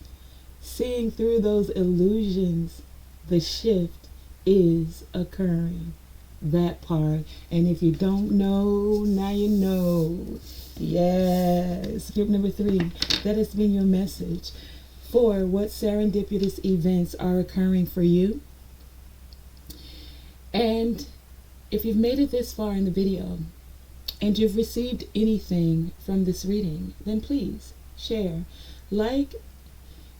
Seeing through those illusions, the shift is occurring. That part. And if you don't know, now you know. Yes. Group number 3, that has been your message for what serendipitous events are occurring for you. And if you've made it this far in the video and you've received anything from this reading, then please share, like,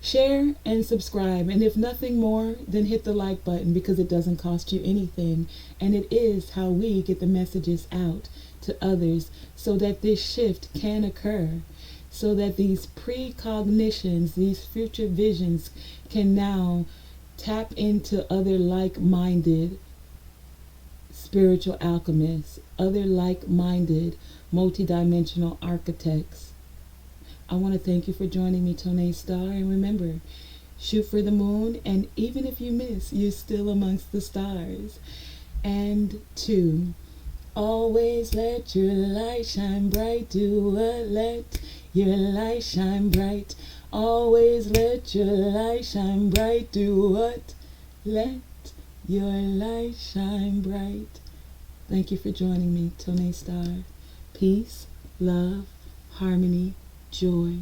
share, and subscribe. And if nothing more, then hit the like button, because it doesn't cost you anything. And it is how we get the messages out to others, so that this shift can occur, so that these precognitions, these future visions can now tap into other like-minded spiritual alchemists, other like-minded multidimensional architects. I want to thank you for joining me, Tonae Star, and remember, shoot for the moon, and even if you miss, you're still amongst the stars. And 2, always let your light shine bright. Do what? Let your light shine bright. Always let your light shine bright. Do what? Let your light shine bright. Thank you for joining me, Tonae Star. Peace, love, harmony, joy.